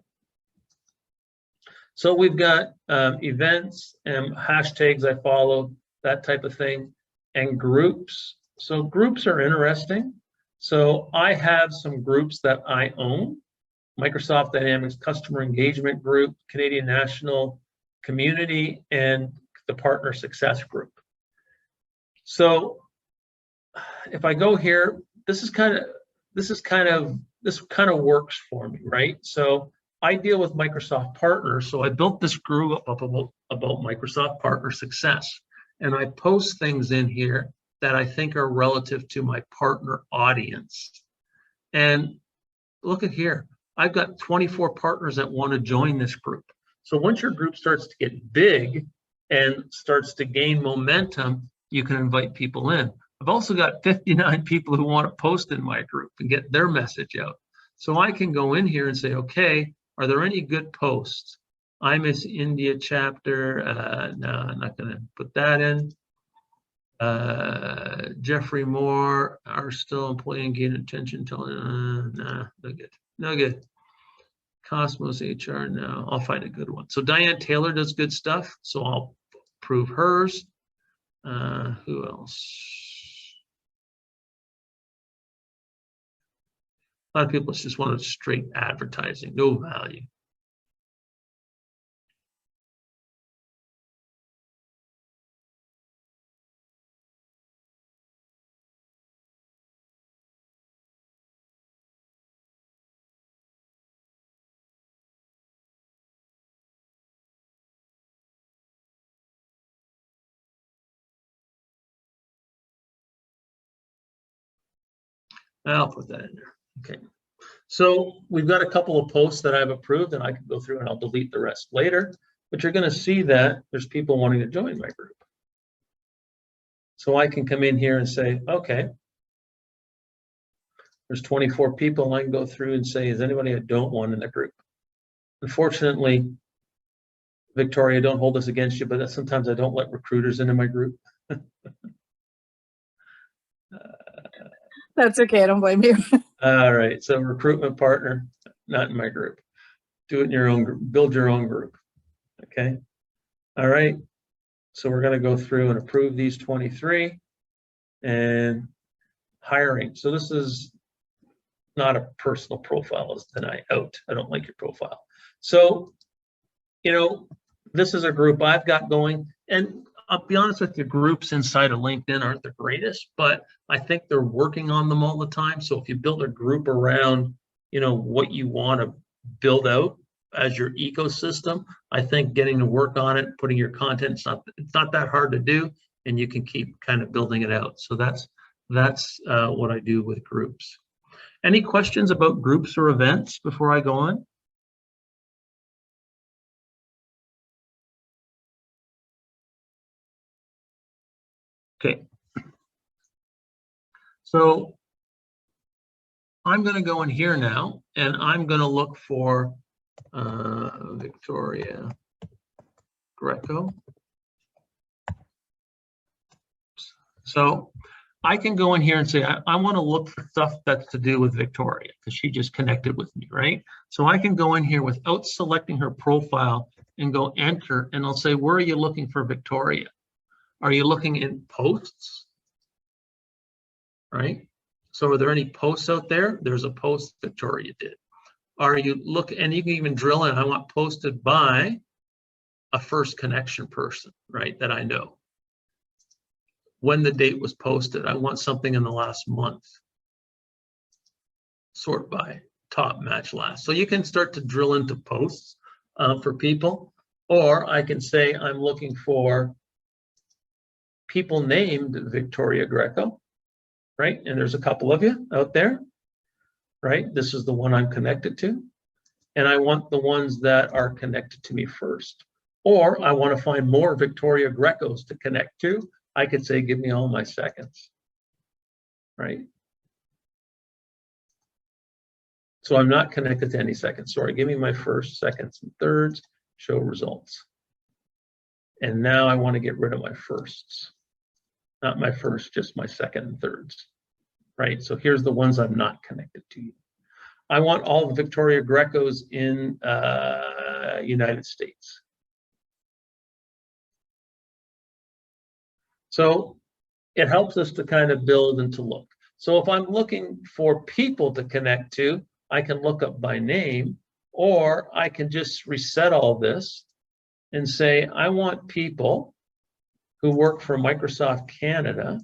So we've got events and hashtags I follow, that type of thing, and groups. So groups are interesting. So I have some groups that I own: Microsoft Dynamics Customer Engagement Group, Canadian National Community, and the Partner Success Group. So if I go here, this is kind of this kind of works for me, right? So I deal with Microsoft partners. So I built this group up about Microsoft partner success. And I post things in here that I think are relative to my partner audience. And look at here, I've got 24 partners that want to join this group. So once your group starts to get big and starts to gain momentum, you can invite people in. I've also got 59 people who want to post in my group and get their message out. So I can go in here and say, okay, are there any good posts? I Miss India chapter, no, I'm not gonna put that in. Jeffrey Moore, are still employing gain attention, telling, nah, no good, no good. Cosmos HR, no, I'll find a good one. So Diane Taylor does good stuff, so I'll approve hers. Who else? A lot of people just wanted straight advertising, no value. I'll put that in there. Okay. So we've got a couple of posts that I've approved, and I can go through and I'll delete the rest later, but you're going to see that there's people wanting to join my group. So I can come in here and say, okay, there's 24 people. I can go through and say, is anybody I don't want in the group? Unfortunately, Victoria, don't hold this against you, but sometimes I don't let recruiters into my group. That's okay. I don't blame you. All right, so recruitment partner, not in my group. Do it in your own group, build your own group, okay? All right, so we're gonna go through and approve these 23 and hiring. So this is not a personal profile, as deny out. I don't like your profile. So, you know, this is a group I've got going, and I'll be honest with you, groups inside of LinkedIn aren't the greatest, but I think they're working on them all the time. So if you build a group around, you know, what you want to build out as your ecosystem, I think getting to work on it, putting your content, it's not that hard to do, and you can keep kind of building it out. So that's what I do with groups. Any questions about groups or events before I go on? Okay. So I'm going to go in here now, and I'm going to look for Victoria Greco. So I can go in here and say, I want to look for stuff that's to do with Victoria because she just connected with me, right? So I can go in here without selecting her profile and go enter, and I'll say, where are you looking for Victoria? Are you looking in posts? Right? So are there any posts out there? There's a post Victoria did. Are you and you can even drill in, I want posted by a first connection person, right? That I know. When the date was posted, I want something in the last month. Sort by top match last. So you can start to drill into posts for people, or I can say I'm looking for people named Victoria Greco, right? And there's a couple of you out there, right? This is the one I'm connected to. And I want the ones that are connected to me first. Or I want to find more Victoria Grecos to connect to. I could say, give me all my seconds, right? So I'm not connected to any seconds. Sorry, give me my first, seconds, and thirds, show results. And now I want to get rid of my firsts. Not my first, just my second and thirds, right? So here's the ones I'm not connected to. I want all the Victoria Grecos in United States. So it helps us to kind of build and to look. So if I'm looking for people to connect to, I can look up by name, or I can just reset all this and say, I want people who work for Microsoft Canada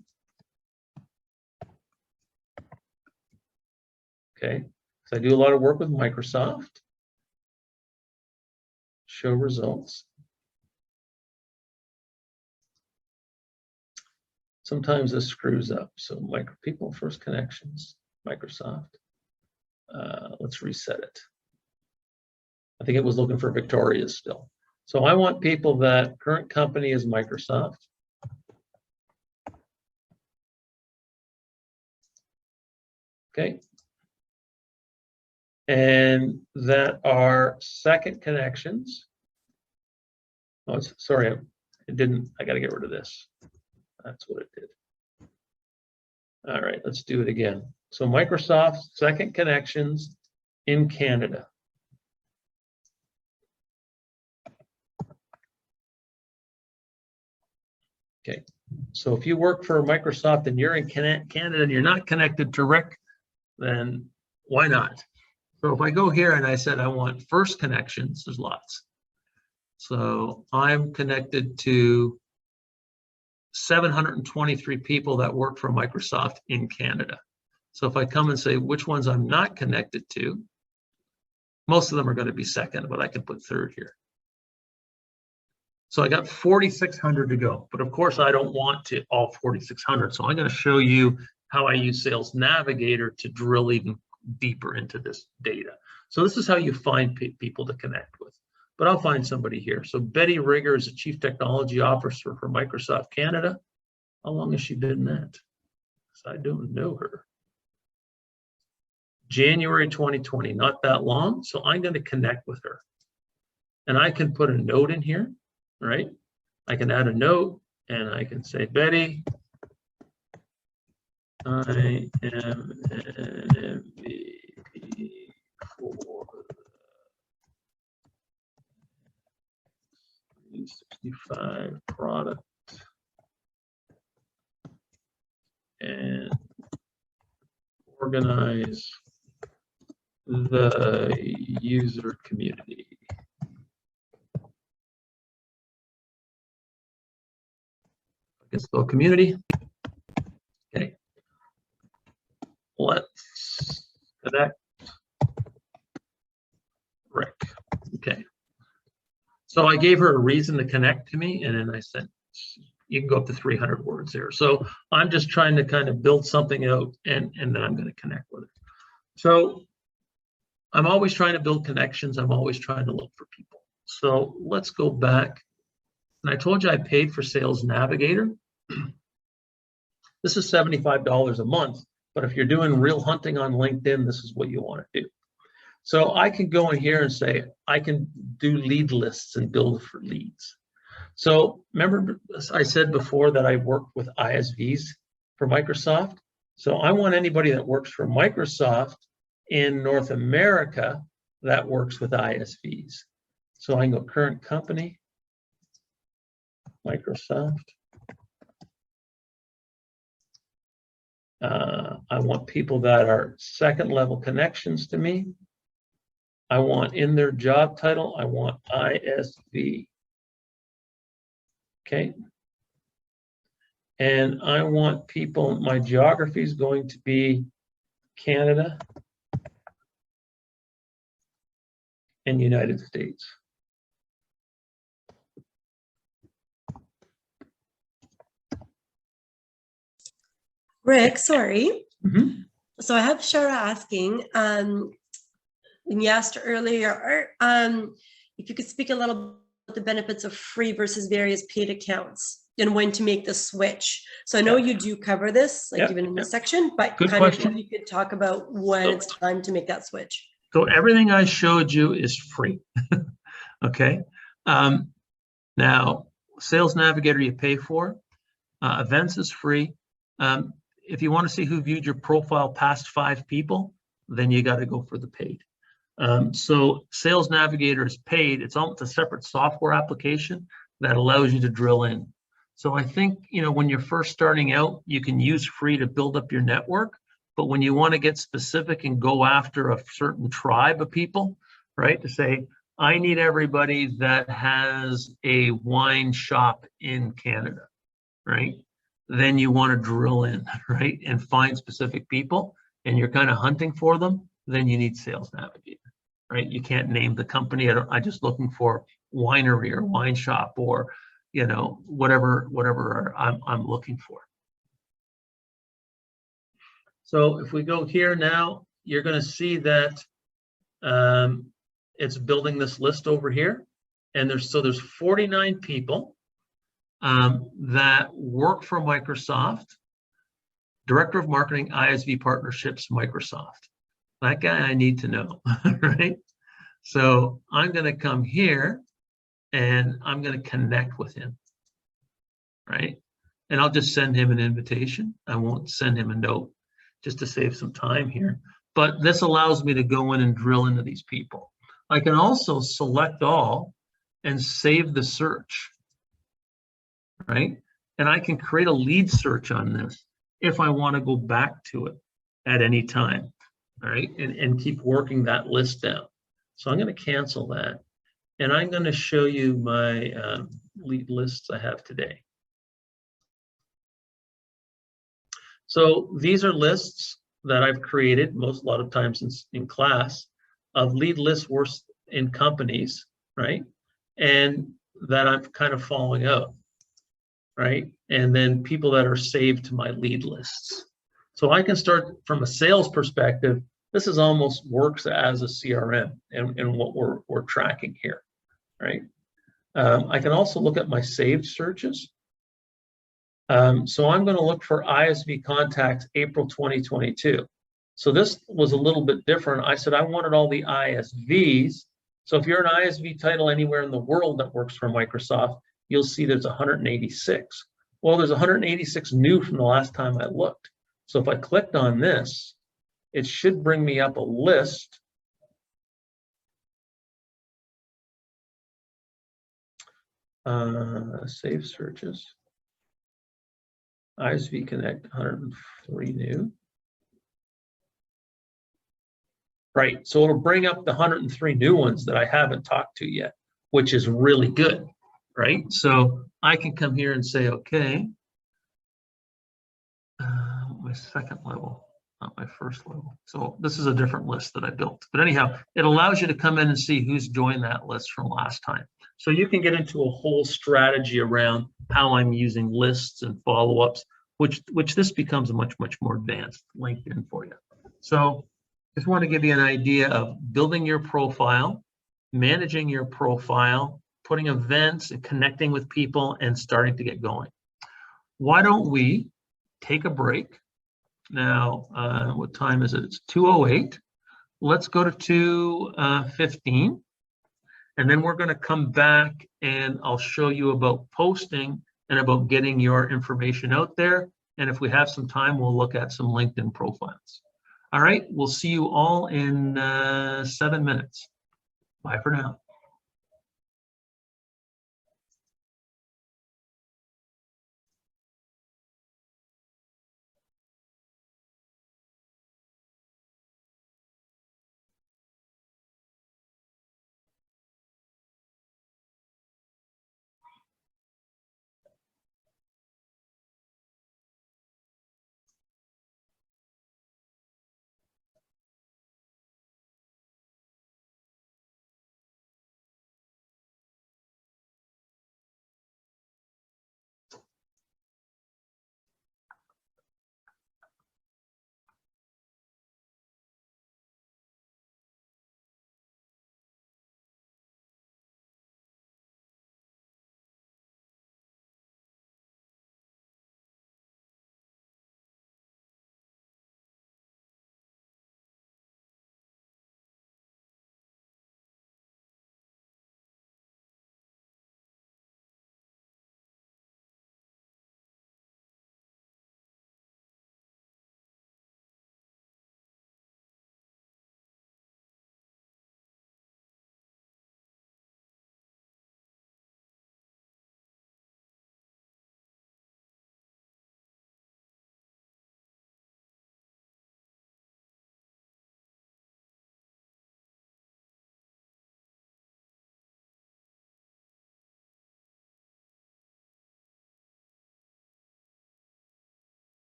okay? So I do a lot of work with Microsoft. Show results. Sometimes this screws up. So people first connections, Microsoft. Let's reset it. I think it was looking for Victoria still. So I want people that current company is Microsoft. Okay. And that are second connections. Oh, sorry, it didn't. I got to get rid of this. That's what it did. All right, let's do it again. So Microsoft second connections in Canada. Okay, so if you work for Microsoft and you're in Canada and you're not connected to Rick, then why not? So if I go here and I said I want first connections, there's lots. So I'm connected to 723 people that work for Microsoft in Canada. So if I come and say which ones I'm not connected to, most of them are going to be second, but I can put third here. So I got 4,600 to go, but of course I don't want to all 4,600. So I'm going to show you how I use Sales Navigator to drill even deeper into this data. So this is how you find people to connect with. But I'll find somebody here. So Betty Rigger is the Chief Technology Officer for Microsoft Canada. How long has she been that? I don't know her. January 2020, not that long. So I'm going to connect with her. And I can put a note in here, right? I can add a note and I can say, Betty, I am an MVP for 365 product and organize the user community. I guess the community. Okay. Let's connect Rick. Okay. So I gave her a reason to connect to me, and then I said, you can go up to 300 words there. So I'm just trying to kind of build something out, and then I'm going to connect with it. So I'm always trying to build connections. I'm always trying to look for people. So let's go back. And I told you I paid for Sales Navigator. This is $75 a month, but if you're doing real hunting on LinkedIn, this is what you want to do. So I can go in here and say, I can do lead lists and build for leads. So remember I said before that I work with ISVs for Microsoft. So I want anybody that works for Microsoft in North America that works with ISVs. So I can go current company, Microsoft. I want people that are second level connections to me. I want in their job title, I want ISV. Okay. And I want people, my geography is going to be Canada and United States. Rick, sorry. Mm-hmm. So I have Shara asking, and you asked earlier, if you could speak a little about the benefits of free versus various paid accounts and when to make the switch. So I know you do cover this, like even in this section, but Good kind question. of if you could talk about when it's time to make that switch. So everything I showed you is free. Okay. Now, Sales Navigator you pay for. Events is free. If you want to see who viewed your profile past 5 people, then you got to go for the paid. So Sales Navigator is paid. It's almost a separate software application that allows you to drill in. So I think, you know, when you're first starting out, you can use free to build up your network. But when you want to get specific and go after a certain tribe of people, right, to say, I need everybody that has a wine shop in Canada, right? Then you want to drill in, right, and find specific people, and you're kind of hunting for them. then you need Sales Navigator, right? You can't name the company. I'm just looking for winery or wine shop or, you know, whatever I'm looking for. So if we go here now, you're going to see that it's building this list over here. And there's 49 people that work for Microsoft, Director of Marketing, ISV Partnerships, Microsoft. That guy I need to know, right? So I'm going to come here and I'm going to connect with him, right? And I'll just send him an invitation. I won't send him a note just to save some time here. But this allows me to go in and drill into these people. I can also select all and save the search, right? And I can create a lead search on this if I want to go back to it at any time, all right? And keep working that list down. So I'm going to cancel that. And I'm going to show you my lead lists I have today. So these are lists that I've created a lot of times in class of lead lists worth in companies, right? And that I'm kind of following up, right? And then people that are saved to my lead lists. So I can start from a sales perspective. This is almost works as a CRM and what we're tracking here, right? I can also look at my saved searches. So I'm going to look for ISV contacts April 2022. So this was a little bit different. I said I wanted all the ISVs. So if you're an ISV title anywhere in the world that works for Microsoft, you'll see there's 186. Well, there's 186 new from the last time I looked. So if I clicked on this, it should bring me up a list save searches. ISV Connect, 103 new. Right, so it'll bring up the 103 new ones that I haven't talked to yet, which is really good, right? So I can come here and say, okay, my second level, not my first level. So this is a different list that I built. But anyhow, it allows you to come in and see who's joined that list from last time. So you can get into a whole strategy around how I'm using lists and follow-ups, which this becomes a much more advanced LinkedIn for you. So just want to give you an idea of building your profile, managing your profile, putting events and connecting with people and starting to get going. Why don't we take a break? Now, what time is it? It's 2:08. Let's go to 2:15. And then we're going to come back and I'll show you about posting and about getting your information out there. And if we have some time, we'll look at some LinkedIn profiles. All right, we'll see you all in 7 minutes. Bye for now.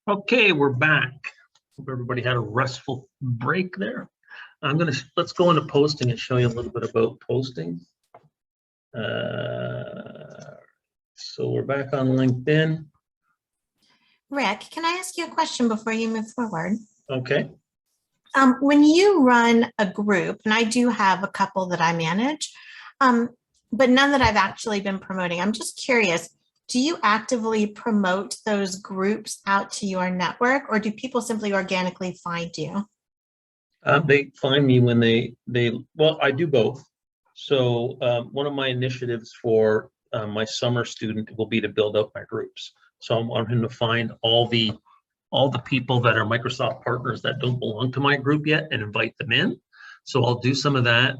Okay, we're back. Hope everybody had a restful break there. Let's go into posting and show you a little bit about posting. So we're back on LinkedIn. Rick, can I ask you a question before you move forward? Okay. When you run a group, and I do have a couple that I manage, but none that I've actually been promoting, I'm just curious, do you actively promote those groups out to your network, or do people simply organically find you? They find me when well, I do both. So one of my initiatives for my summer student will be to build up my groups. So I want him to find all the people that are Microsoft partners that don't belong to my group yet and invite them in. So I'll do some of that.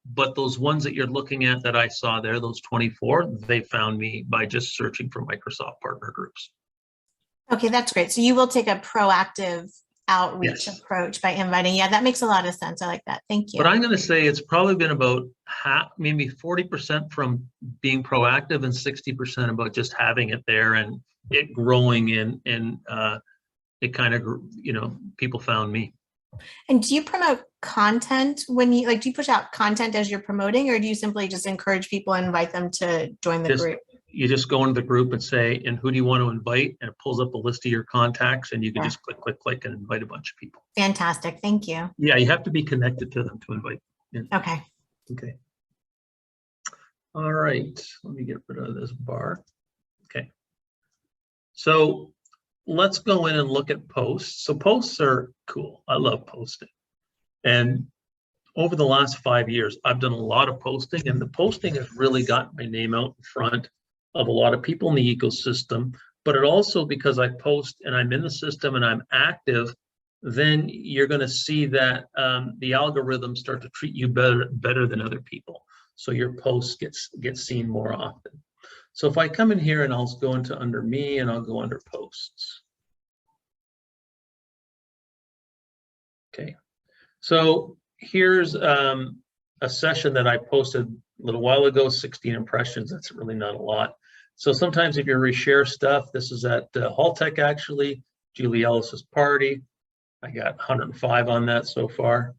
But those ones that you're looking at that I saw there, those 24, they found me by just searching for Microsoft partner groups. Okay, that's great. So you will take a proactive outreach Yes. approach by inviting. Yeah, that makes a lot of sense. I like that. Thank you. But I'm going to say it's probably been about half, maybe 40% from being proactive and 60% about just having it there and it growing and it kind of, people found me. And do you promote content when you do you push out content as you're promoting, or do you simply just encourage people and invite them to join the group? You just go into the group and say, and who do you want to invite? And it pulls up a list of your contacts and you can just click and invite a bunch of people. Fantastic. Thank you. Yeah, you have to be connected to them to invite. Yeah. Okay. Okay. All right, let me get rid of this bar. Okay. So let's go in and look at posts. So posts are cool. I love posting. And over the last 5 years, I've done a lot of posting, and the posting has really got my name out in front of a lot of people in the ecosystem. But it also, because I post and I'm in the system and I'm active, then you're going to see that the algorithms start to treat you better than other people. So your posts get seen more often. So if I come in here and I'll go into under me and I'll go under posts. Okay, so here's a session that I posted a little while ago, 16 impressions. That's really not a lot. So sometimes if you reshare stuff, this is at Haltech actually, Julie Ellis's party. I got 105 on that so far.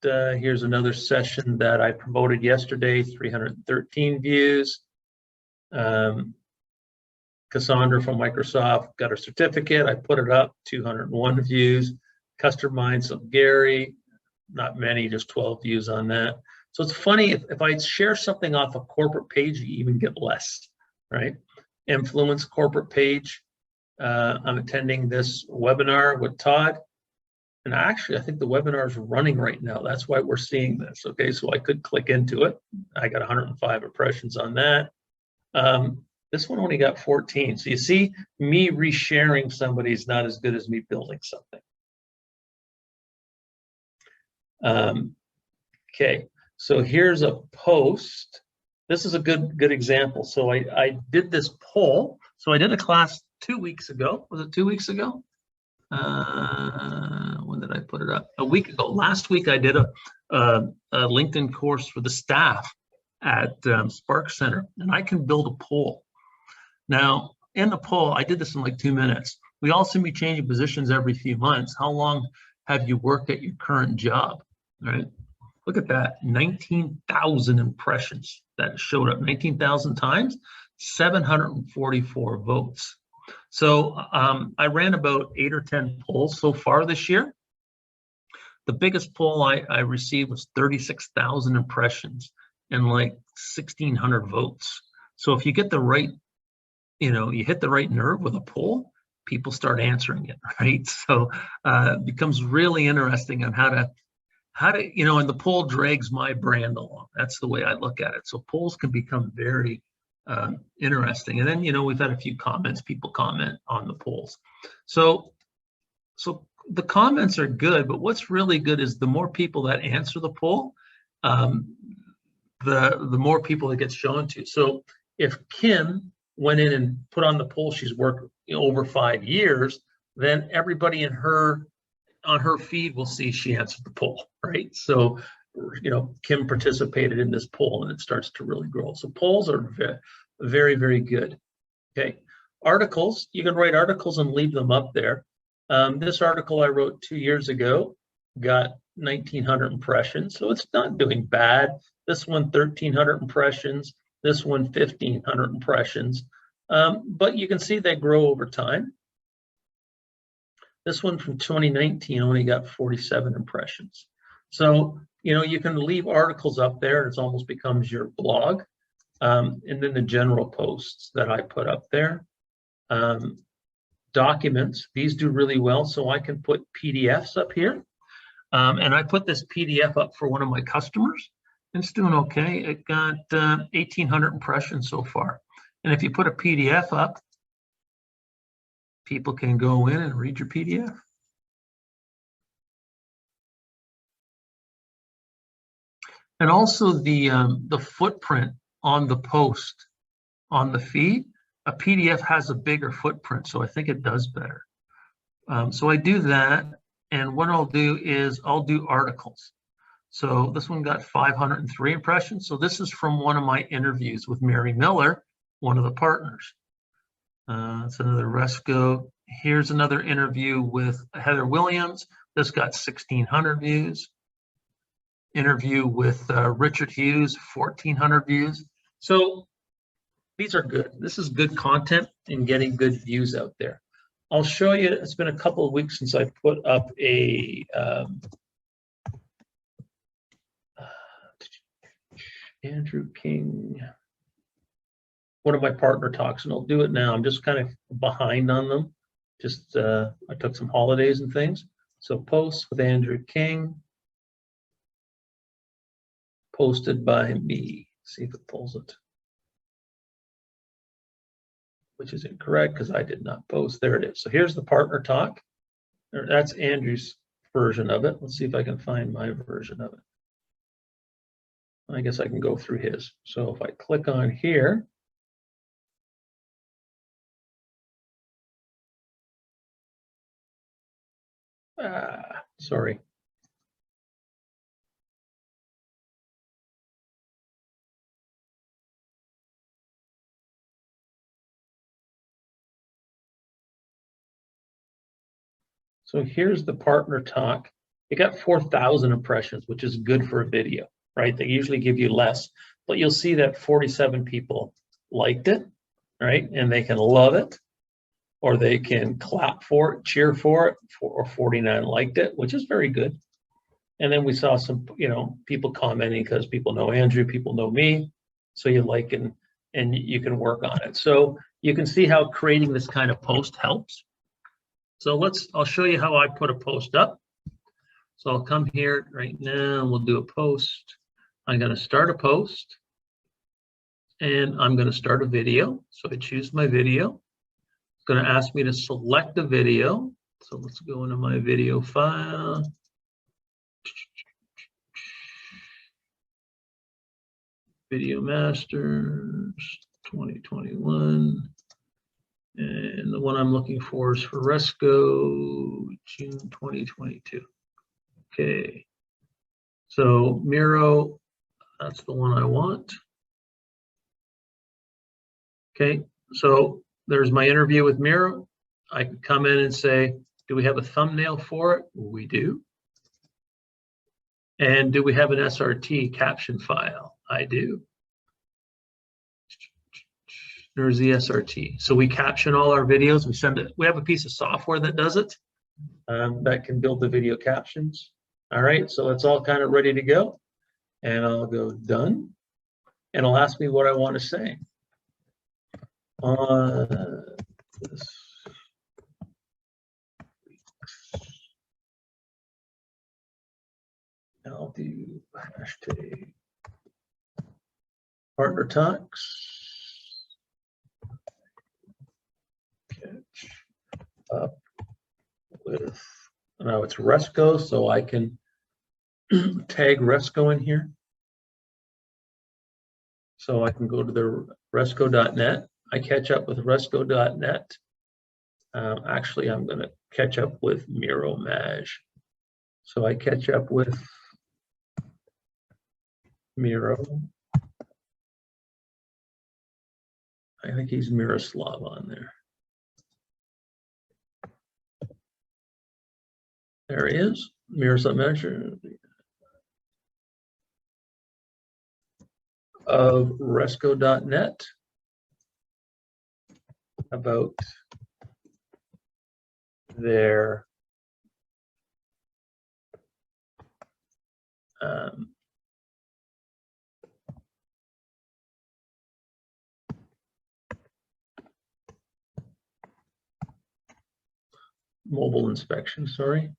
Here's another session that I promoted yesterday, 313 views. Cassandra from Microsoft got her certificate. I put it up, 201 views. Custom Minds of Gary, not many, just 12 views on that. So it's funny, if I share something off a corporate page, you even get less, right? Influence corporate page. I'm attending this webinar with Todd. And actually, I think the webinar is running right now. That's why we're seeing this. Okay, so I could click into it. I got 105 impressions on that. This one only got 14. So you see, me resharing somebody is not as good as me building something. Okay, so here's a post. This is a good example. So I did this poll. So I did a class 2 weeks ago. Was it 2 weeks ago? When did I put it up? A week ago. Last week I did a LinkedIn course for the staff at Spark Center, and I can build a poll. Now, in the poll, I did this in like 2 minutes. We all seem to be changing positions every few months. How long have you worked at your current job? All right. Look at that, 19,000 impressions that showed up, 19,000 times, 744 votes. So I ran about 8 or 10 polls so far this year. The biggest poll I received was 36,000 impressions and like 1,600 votes. So if you get the right, you hit the right nerve with a poll, people start answering it, right? So it becomes really interesting on how to, and the poll drags my brand along. That's the way I look at it. So polls can become very interesting. And then, we've had a few comments, people comment on the polls. So the comments are good, but what's really good is the more people that answer the poll, the more people it gets shown to. So if Kim went in and put on the poll, she's worked over 5 years, then everybody on her feed will see she answered the poll, right? So, Kim participated in this poll and it starts to really grow. So polls are very, very good. Okay, Articles, you can write articles and leave them up there. This article I wrote 2 years ago got 1,900 impressions, so it's not doing bad. This one, 1,300 impressions. This one, 1,500 impressions. But you can see they grow over time. This one from 2019 only got 47 impressions. So, you know, you can leave articles up there. It almost becomes your blog. And then the general posts that I put up there. Documents, these do really well. So I can put PDFs up here. And I put this PDF up for one of my customers. It's doing okay. It got 1,800 impressions so far. And if you put a PDF up, people can go in and read your PDF. And also the footprint on the post on the feed, a PDF has a bigger footprint, so I think it does better. So I do that, and what I'll do is I'll do articles. So this one got 503 impressions. So this is from one of my interviews with Mary Miller, one of the partners. It's another Resco. Here's another interview with Heather Williams. This got 1,600 views. Interview with Richard Hughes, 1,400 views. So these are good. This is good content and getting good views out there. I'll show you, it's been a couple of weeks since I put up a Andrew King, one of my partner talks, and I'll do it now. I'm just kind of behind on them. Just I took some holidays and things. So posts with Andrew King, posted by me. See if it pulls it. Which is incorrect because I did not post. There it is. So here's the partner talk. That's Andrew's version of it. Let's see if I can find my version of it. I guess I can go through his. So if I click on here, sorry. So here's the partner talk. It got 4,000 impressions, which is good for a video, right? They usually give you less, but you'll see that 47 people liked it, right? And they can love it, or they can clap for it, cheer for it, or 49 liked it, which is very good. And then we saw some, you know, people commenting because people know Andrew, people know me, so you like it and you can work on it. So you can see how creating this kind of post helps. So I'll show you how I put a post up. So I'll come here right now, we'll do a post. I'm gonna start a post and I'm gonna start a video. So I choose my video. It's gonna ask me to select a video. So let's go into my video file. Video Masters 2021. And the one I'm looking for is for Resco, June 2022. Okay. So Miro, that's the one I want. Okay, so there's my interview with Miro. I can come in and say, do we have a thumbnail for it? We do. And do we have an SRT caption file? I do. There's the SRT. So we caption all our videos. We send it. We have a piece of software that does it, that can build the video captions. All right, so it's all kind of ready to go. And I'll go done. And it'll ask me what I want to say. This I'll do hashtag partner talks. Catch up with, now it's Resco, so I can tag Resco in here. So I can go to the resco.net. I catch up with resco.net. Actually, I'm going to catch up with Miro Maj. So I catch up with Miro. I think he's Miroslav on there. There he is, mirror submeasure of resco.net about their mobile inspection, sorry.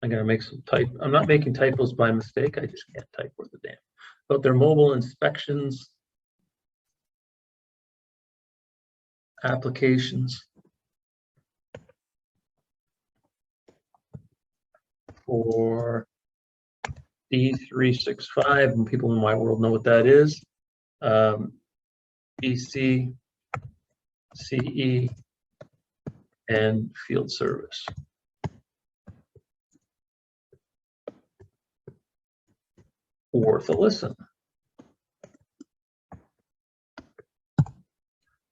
I'm gonna make some type, I'm not making typos by mistake, I just can't type worth a damn. But their mobile inspections applications for D365, and people in my world know what that is. BC, CE, and field service. Worth a listen.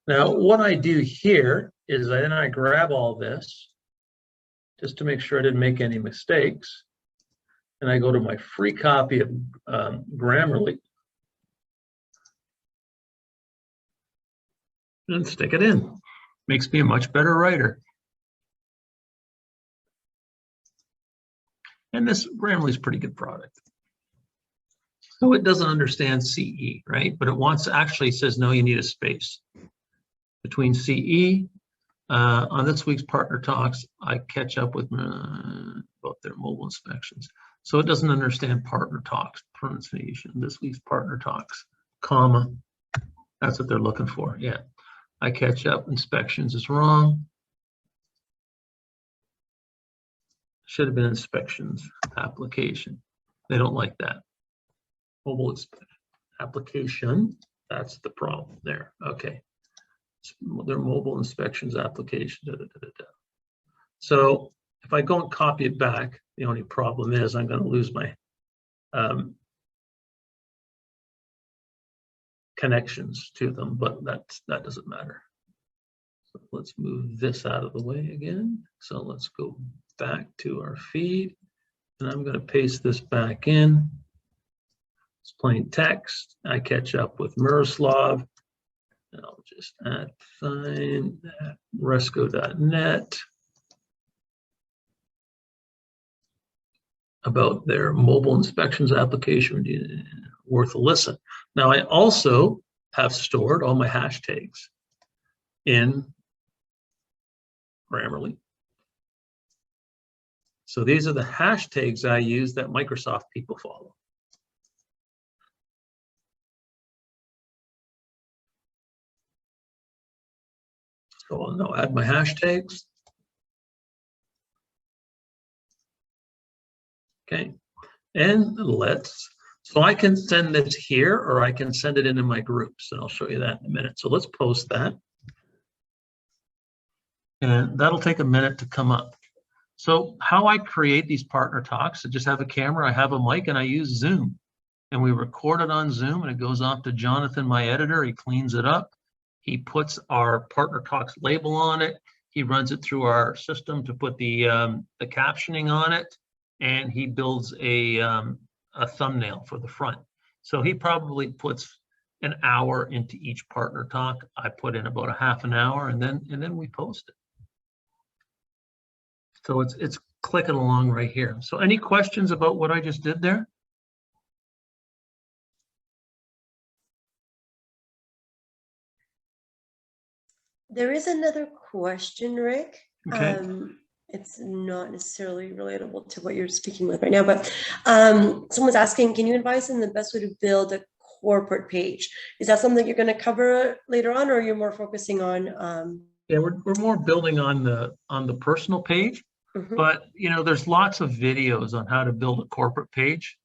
Now, what I do here is then I grab all this just to make sure I didn't make any mistakes. And I go to my free copy of Grammarly and stick it in. Makes me a much better writer. And this Grammarly is a pretty good product. So it doesn't understand CE, right? But it wants, actually says, no, you need a space between CE. On this week's Partner Talks, I catch up with about their mobile inspections. So it doesn't understand Partner Talks pronunciation. This week's Partner Talks, comma. That's what they're looking for. Yeah. I catch up. Inspections is wrong. Should have been inspections application. They don't like that. Mobile application. That's the problem there. Okay. Their mobile inspections application. So if I go and copy it back, the only problem is I'm going to lose my connections to them, but that doesn't matter. So let's move this out of the way again. So let's go back to our feed, and I'm going to paste this back in. It's plain text. I catch up with Miroslav. And I'll just add find at resco.net about their mobile inspections application. Worth a listen. Now I also have stored all my hashtags in Grammarly. So these are the hashtags I use that Microsoft people follow. So I'll now add my hashtags. Okay, and so I can send this here, or I can send it into my groups, and I'll show you that in a minute. So let's post that. And that'll take a minute to come up. So how I create these partner talks, I just have a camera, I have a mic, and I use Zoom. And we record it on Zoom, and it goes off to Jonathan, my editor. He cleans it up. He puts our Partner Talks label on it. He runs it through our system to put the captioning on it, and he builds a thumbnail for the front. So he probably puts an hour into each Partner Talk. I put in about a half an hour, and then we post it. So it's clicking along right here. So any questions about what I just did there? There is another question, Rick. Okay. It's not necessarily relatable to what you're speaking with right now, but someone's asking, can you advise on the best way to build a corporate page? Is that something you're going to cover later on, or you're more focusing on? Yeah, we're more building on the personal page, but you know, there's lots of videos on how to build a corporate page.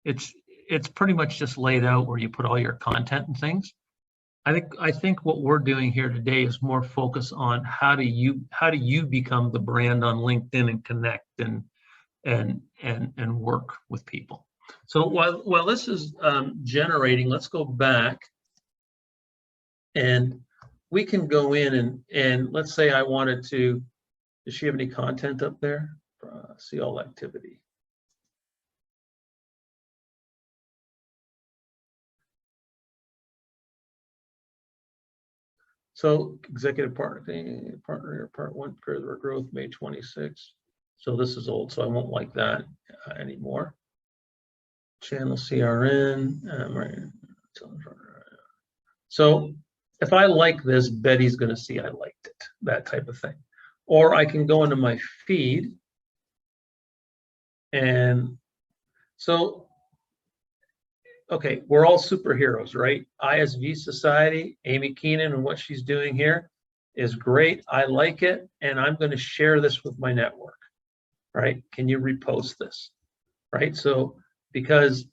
It's pretty much just laid out where you put all your content and things. I think what we're doing here today is more focus on how do you become the brand on LinkedIn and connect and work with people. So while this is generating, let's go back, and we can go in and let's say I wanted to. Does she have any content up there? See all activity. So executive partner part 1, further growth, May 26th. So this is old, so I won't like that anymore. Channel CRN. So if I like this, Betty's going to see I liked it, that type of thing. Or I can go into my feed. And so, okay, we're all superheroes, right? ISV Society, Amy Keenan and what she's doing here is great. I like it. And I'm going to share this with my network, right? Can you repost this, right? So, because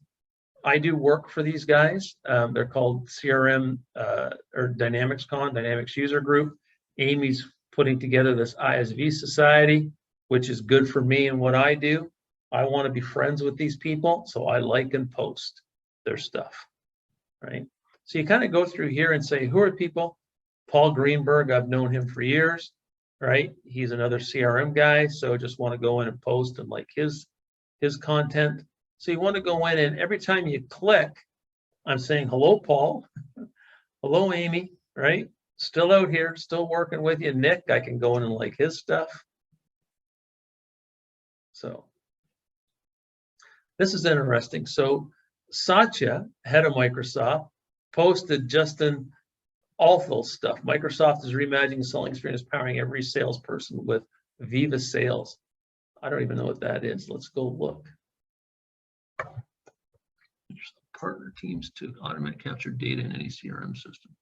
I do work for these guys, they're called CRM or DynamicsCon, Dynamics User Group. Amy's putting together this ISV Society, which is good for me and what I do. I want to be friends with these people, so I like and post their stuff, right? So you kind of go through here and say, who are people? Paul Greenberg, I've known him for years, right? He's another CRM guy, so just want to go in and post and like his content. So you want to go in and every time you click, I'm saying, hello, Paul. Hello, Amy, right? Still out here, still working with you. Nick, I can go in and like his stuff. So this is interesting. So Satya, head of Microsoft, posted Justin Althel's stuff. Microsoft is reimagining the selling experience, powering every salesperson with Viva Sales. I don't even know what that is. Let's go look. Partner teams to automate capture data in any CRM system.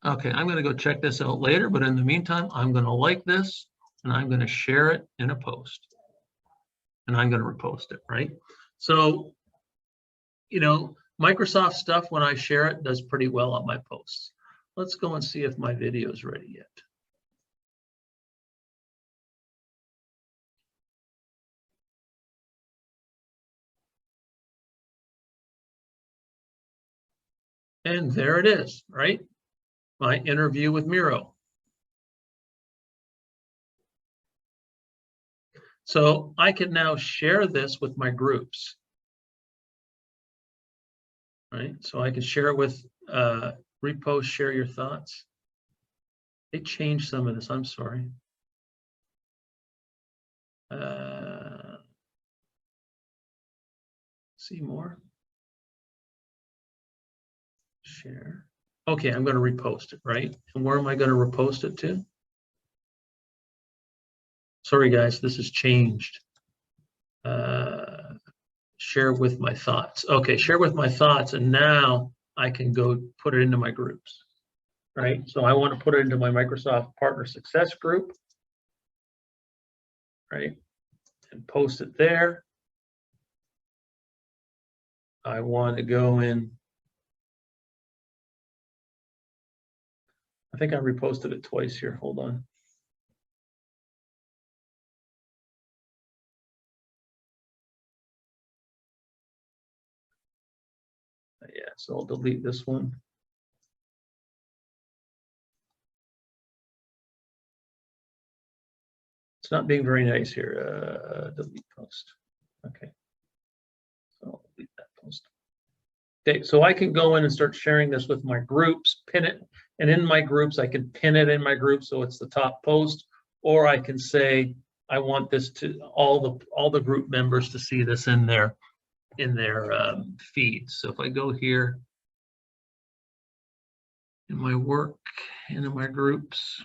Okay, I'm going to go check this out later, but in the meantime, I'm going to like this and I'm going to share it in a post and I'm going to repost it, right? So, you know, Microsoft stuff, when I share it, does pretty well on my posts. Let's go and see if my video is ready yet. And there it is, right? My interview with Miro. So I can now share this with my groups, right? So I can share it with repost, share your thoughts. They changed some of this, I'm sorry. See more. Share. Okay, I'm going to repost it, right? And where am I going to repost it to? Sorry, guys, this has changed. Share with my thoughts. Okay, share with my thoughts, and now I can go put it into my groups, right? So I want to put it into my Microsoft Partner Success group, right? And post it there. I want to go in. I think I reposted it twice here. Hold on. Yeah, so I'll delete this one. It's not being very nice here. Delete post. Okay. So I'll delete that post. Okay, so I can go in and start sharing this with my groups, pin it, and in my groups, I can pin it in my group so it's the top post, or I can say, I want this to all the group members to see this in their feeds. So if I go here in my work, into my groups,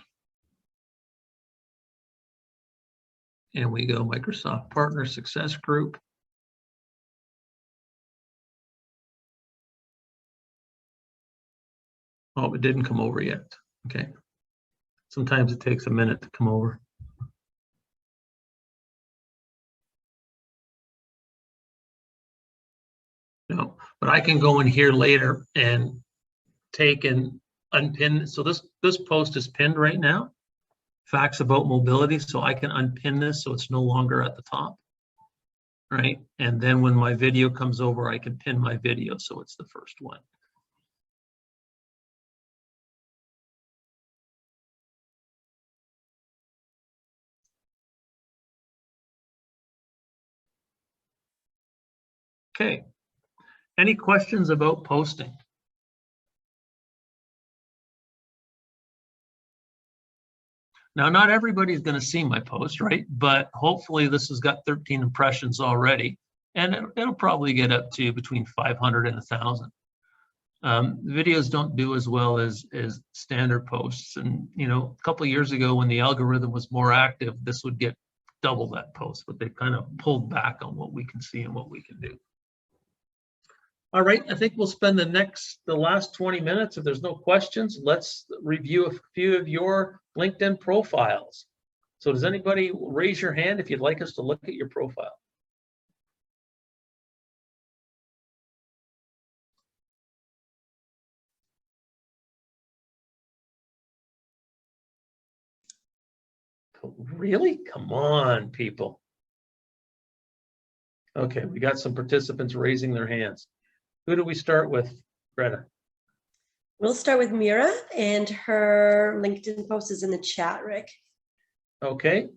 and we go Microsoft Partner Success Group. Oh, it didn't come over yet. Okay. Sometimes it takes a minute to come over. No, but I can go in here later and take and unpin. So this post is pinned right now. Facts about mobility. So I can unpin this so it's no longer at the top. Right. And then when my video comes over, I can pin my video so it's the first one. Okay. Any questions about posting? Now, not everybody's going to see my post, right? But hopefully this has got 13 impressions already, and it'll probably get up to between 500 and 1,000. Videos don't do as well as standard posts. And, you know, a couple of years ago when the algorithm was more active, this would get double that post, but they've kind of pulled back on what we can see and what we can do. All right, I think we'll spend the last 20 minutes. If there's no questions, let's review a few of your LinkedIn profiles. So does anybody raise your hand if you'd like us to look at your profile? Really? Come on, people. Okay, we got some participants raising their hands. Who do we start with, Greta? We'll start with Mira, and her LinkedIn post is in the chat, Rick. Okay.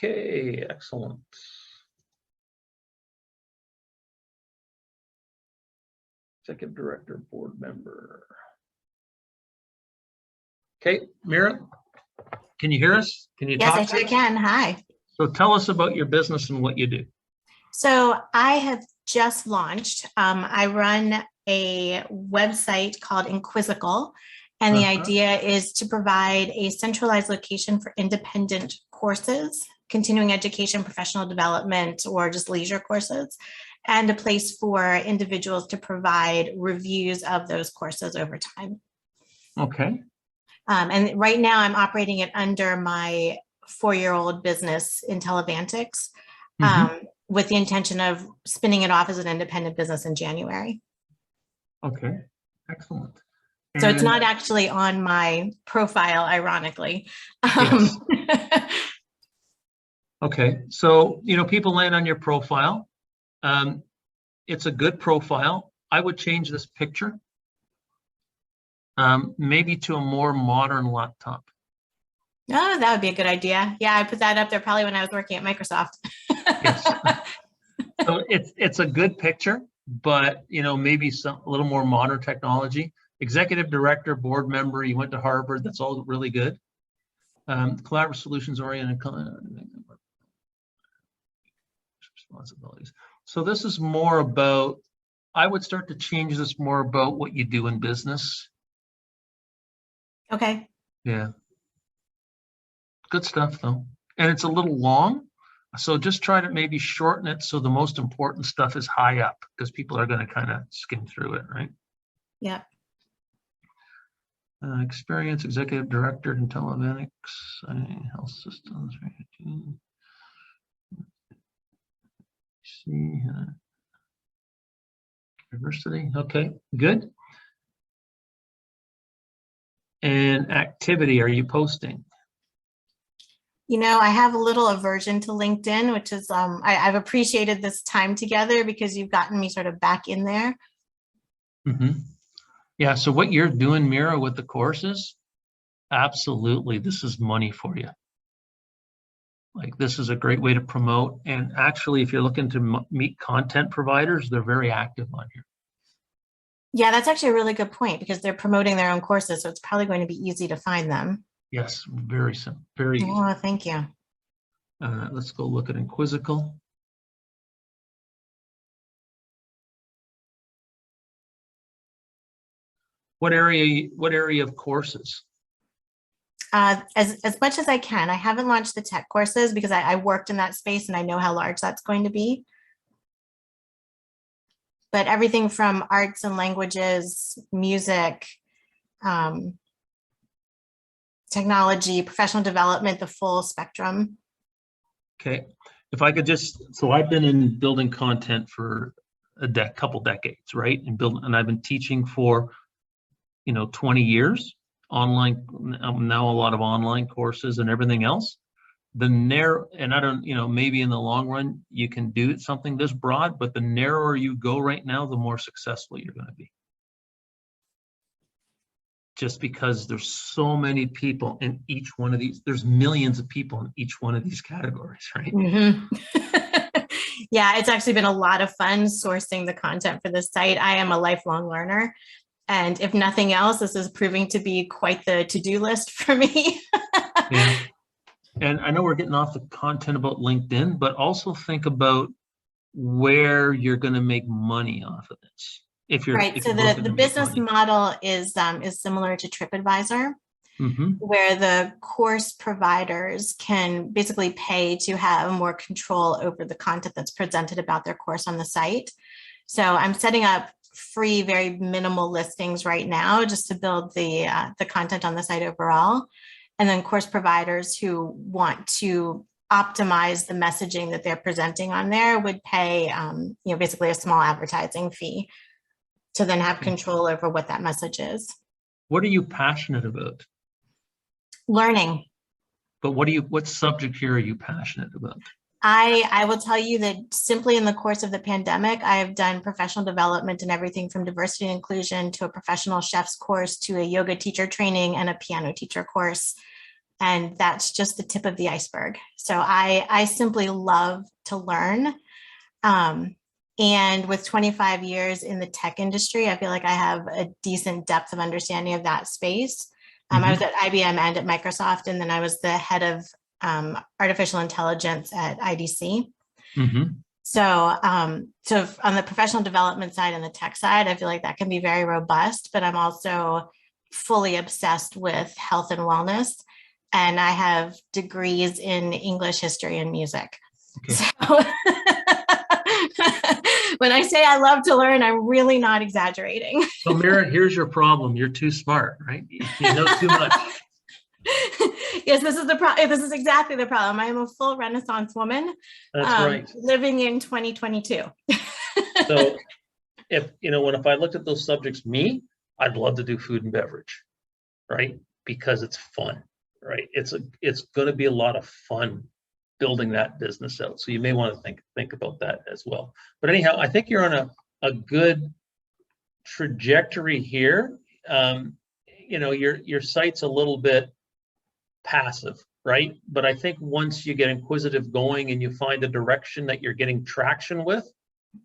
Okay, excellent. Executive Director, Board Member. Okay, Mira, can you hear us? Can you Yes, talk I to sure us? can. Hi. So tell us about your business and what you do. So I have just launched. I run a website called Inquisical, and the idea is to provide a centralized location for independent courses, continuing education, professional development, or just leisure courses, and a place for individuals to provide reviews of those courses over time. Okay. And right now I'm operating it under my 4-year-old business, Intellivantics, with the intention of spinning it off as an independent business in January. Okay, excellent. So it's not actually on my profile, ironically. Yes. Okay, so, you know, people land on your profile. It's a good profile. I would change this picture, maybe to a more modern laptop. Oh, that would be a good idea. Yeah, I put that up there probably when I was working at Microsoft. Yes. So it's a good picture, but, you know, maybe a little more modern technology. Executive Director, Board Member, you went to Harvard. That's all really good. Collaborative solutions oriented responsibilities. So this is more about, I would start to change this more about what you do in business. Okay. Yeah. Good stuff though. And it's a little long. So just try to maybe shorten it so the most important stuff is high up, because people are going to kind of skim through it, right? Yeah. Experience, Executive Director in Telematics, Health Systems. See, diversity. Okay, good. And activity, are you posting? You know, I have a little aversion to LinkedIn, which is, I've appreciated this time together because you've gotten me sort of back in there. Yeah, so what you're doing, Mira, with the courses, absolutely, this is money for you. Like, this is a great way to promote. And actually, if you're looking to meet content providers, they're very active on here. Yeah, that's actually a really good point because they're promoting their own courses. So it's probably going to be easy to find them. Yes, very simple, very easy. Oh, thank you. Let's go look at Inquisical. What area of courses? As much as I can. I haven't launched the tech courses because I worked in that space and I know how large that's going to be. But everything from arts and languages, music, technology, professional development, the full spectrum. Okay, if I could just, so I've been in building content for a couple decades, right? And I've been teaching for, 20 years, online, now a lot of online courses and everything else, and I don't, maybe in the long run, you can do something this broad, but the narrower you go right now, the more successful you're going to be. Just because there's so many people in each one of these, there's millions of people in each one of these categories, right? Mhm. Yeah, it's actually been a lot of fun sourcing the content for this site. I am a lifelong learner. And if nothing else, this is proving to be quite the to-do list for me. Yeah. And I know we're getting off the content about LinkedIn, but also think about where you're going to make money off of this. If you're Right. if So you're looking the to make business money. model is similar to TripAdvisor, Mhm. where the course providers can basically pay to have more control over the content that's presented about their course on the site. So I'm setting up free, very minimal listings right now just to build the content on the site overall. And then course providers who want to optimize the messaging that they're presenting on there would pay, basically a small advertising fee to then have control over what that message is. What are you passionate about? Learning. But what subject here are you passionate about? I will tell you that simply in the course of the pandemic, I have done professional development in everything from diversity and inclusion to a professional chef's course to a yoga teacher training and a piano teacher course. And that's just the tip of the iceberg. So I simply love to learn. And with 25 years in the tech industry, I feel like I have a decent depth of understanding of that space. I was at IBM and at Microsoft, and then I was the head of artificial intelligence at IDC. Mm-hmm. So on the professional development side and the tech side, I feel like that can be very robust, but I'm also fully obsessed with health and wellness. And I have degrees in English, history, and music. Okay. So when I say I love to learn, I'm really not exaggerating. So Mira, here's your problem. You're too smart, right? You know too much. Yes, this is the problem. This is exactly the problem. I am a full Renaissance woman. That's right. Living in 2022. So if I looked at those subjects, I'd love to do food and beverage, right? Because it's fun, right? It's going to be a lot of fun building that business out. So you may want to think about that as well. But anyhow, I think you're on a good trajectory here. Your site's a little bit passive, right? But I think once you get inquisitive going and you find the direction that you're getting traction with,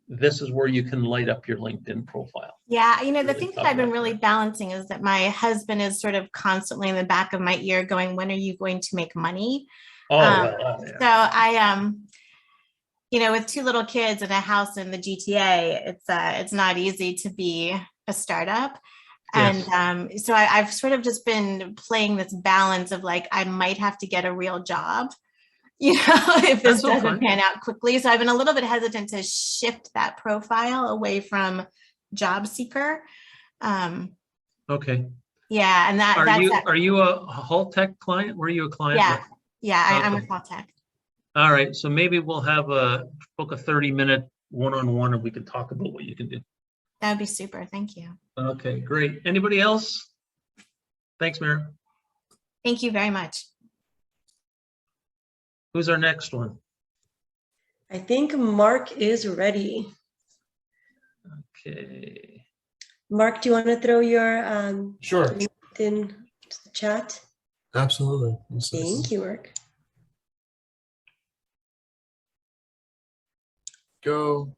this is where you can light up your LinkedIn profile. Yeah, the Really thing that I've been really balancing is that my husband is sort of constantly in the back of my ear going, when are you going to make money? Oh, yeah. So I with two little kids and a house in the GTA, it's not easy to be a startup. Yes. And so I've sort of just been playing this balance of like, I might have to get a real job, if this doesn't pan out quickly. So I've been a little bit hesitant to shift that profile away from job seeker. Okay. Yeah. And Are you a Haltech client? Were you a client? Yeah. Yeah. I'm Okay. with Haltech. All right. So maybe we'll book a 30-minute one-on-one and we can talk about what you can do. That would be super. Thank you. Okay, great. Anybody else? Thanks, Mira. Thank you very much. Who's our next one? I think Mark is ready. Okay. Mark, do you want to throw your Sure. LinkedIn to the chat? Absolutely. Thank you, Mark. Go.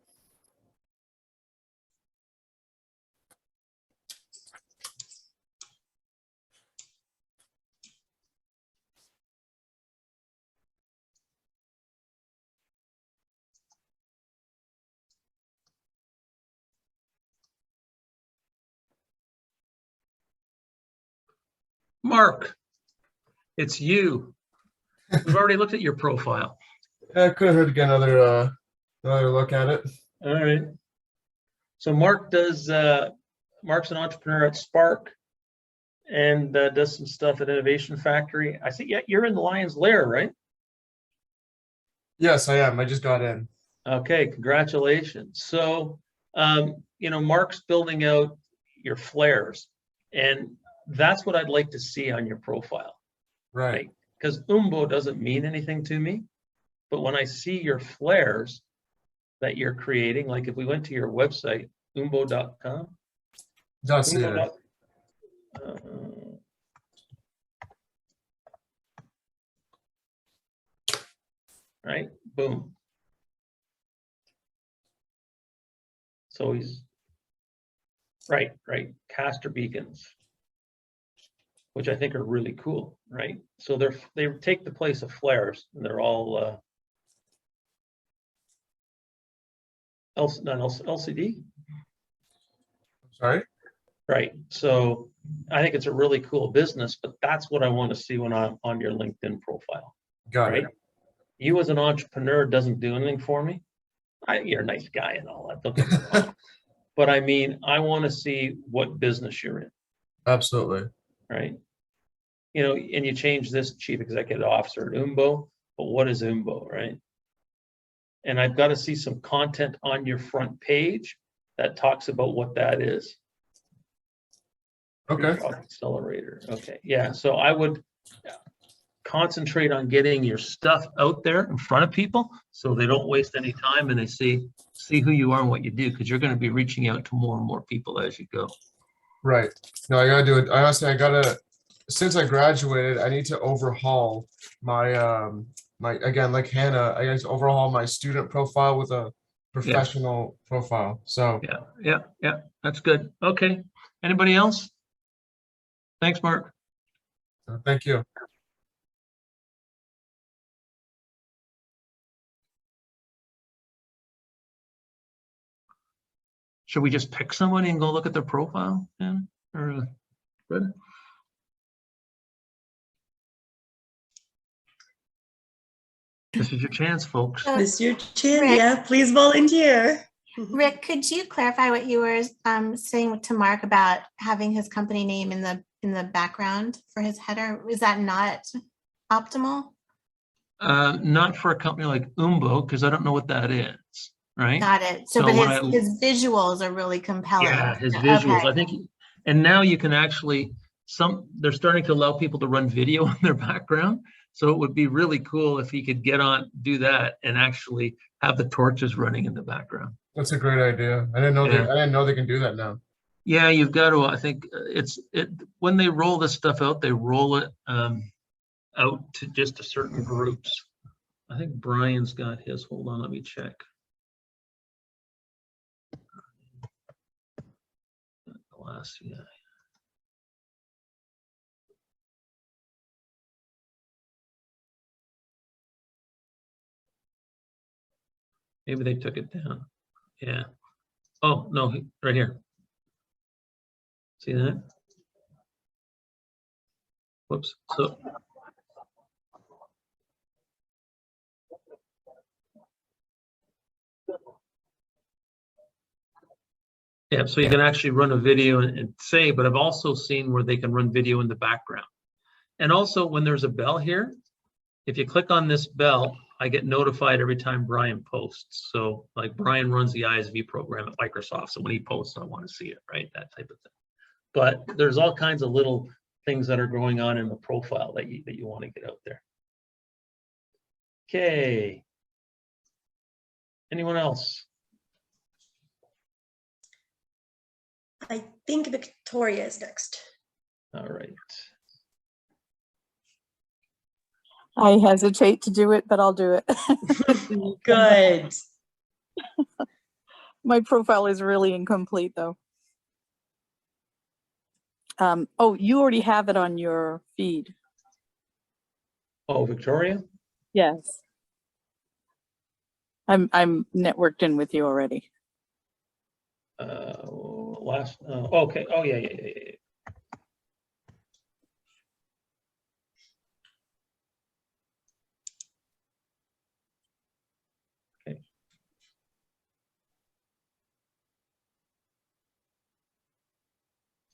Mark, it's you. We've already looked at your profile. I could have heard to get another look at it. All right. So Mark's an entrepreneur at Spark and does some stuff at Innovation Factory. I see, yeah, you're in the Lion's Lair, right? Yes, I am. I just got in. Okay, congratulations. So, Mark's building out your flares. And that's what I'd like to see on your profile, Right. because Umbo doesn't mean anything to me. But when I see your flares that you're creating, like if we went to your website, umbo.com, That's it. umbo. Right, boom. So he's, right, caster beacons, which I think are really cool, right? So they take the place of flares, and they're all LCD, Sorry. right? So I think it's a really cool business, but that's what I want to see when I'm on your LinkedIn profile, Got right? it. You as an entrepreneur doesn't do anything for me. You're a nice guy and all that, don't get me wrong. But I mean, I want to see what business you're in, Absolutely. right? You know, and you change this chief executive officer to Umbo, but what is Umbo, right? And I've got to see some content on your front page that talks about what that is. Okay. Product Accelerator. Okay, yeah. So I would concentrate on getting your stuff out there in front of people so they don't waste any time and they see who you are and what you do, because you're going to be reaching out to more and more people as you go. Right. No, I gotta do it. Honestly, since I graduated, I need to overhaul my again, like Hannah, I got to overhaul my student profile with a professional profile. So Yeah, that's good. Okay. Anybody else? Thanks, Mark. thank you. Should we just pick somebody and go look at their profile? Yeah. Or good? This is your chance, folks. This is your chance. Rick. Yeah, please volunteer. Rick, could you clarify what you were saying to Mark about having his company name in the background for his header? Is that not optimal? Not for a company like Umbo, because I don't know what that is, right? Got it. So So, but when his visuals are really compelling. Yeah, his visuals. Okay. I think, and now you can actually, they're starting to allow people to run video in their background. So it would be really cool if he could do that and actually have the torches running in the background. That's a great idea. I didn't know Yeah. I didn't know they can do that now. Yeah, you've got to, I think when they roll this stuff out, they roll it out to just a certain groups. I think Brian's got his, hold on, let me check. Last, yeah. Maybe they took it down. Yeah. Oh, no, right here. See that? Whoops. So yeah, so you can actually run a video and say, but I've also seen where they can run video in the background. And also when there's a bell here, if you click on this bell, I get notified every time Brian posts. So like Brian runs the ISV program at Microsoft. So when he posts, I want to see it, right? That type of thing. But there's all kinds of little things that are going on in the profile that you want to get out there. Okay. Anyone else? I think Victoria is next. All right. I hesitate to do it, but I'll do it. Good. My profile is really incomplete though. Oh, you already have it on your feed. Oh, Victoria? Yes. I'm networked in with you already. Okay. Oh, yeah. Okay.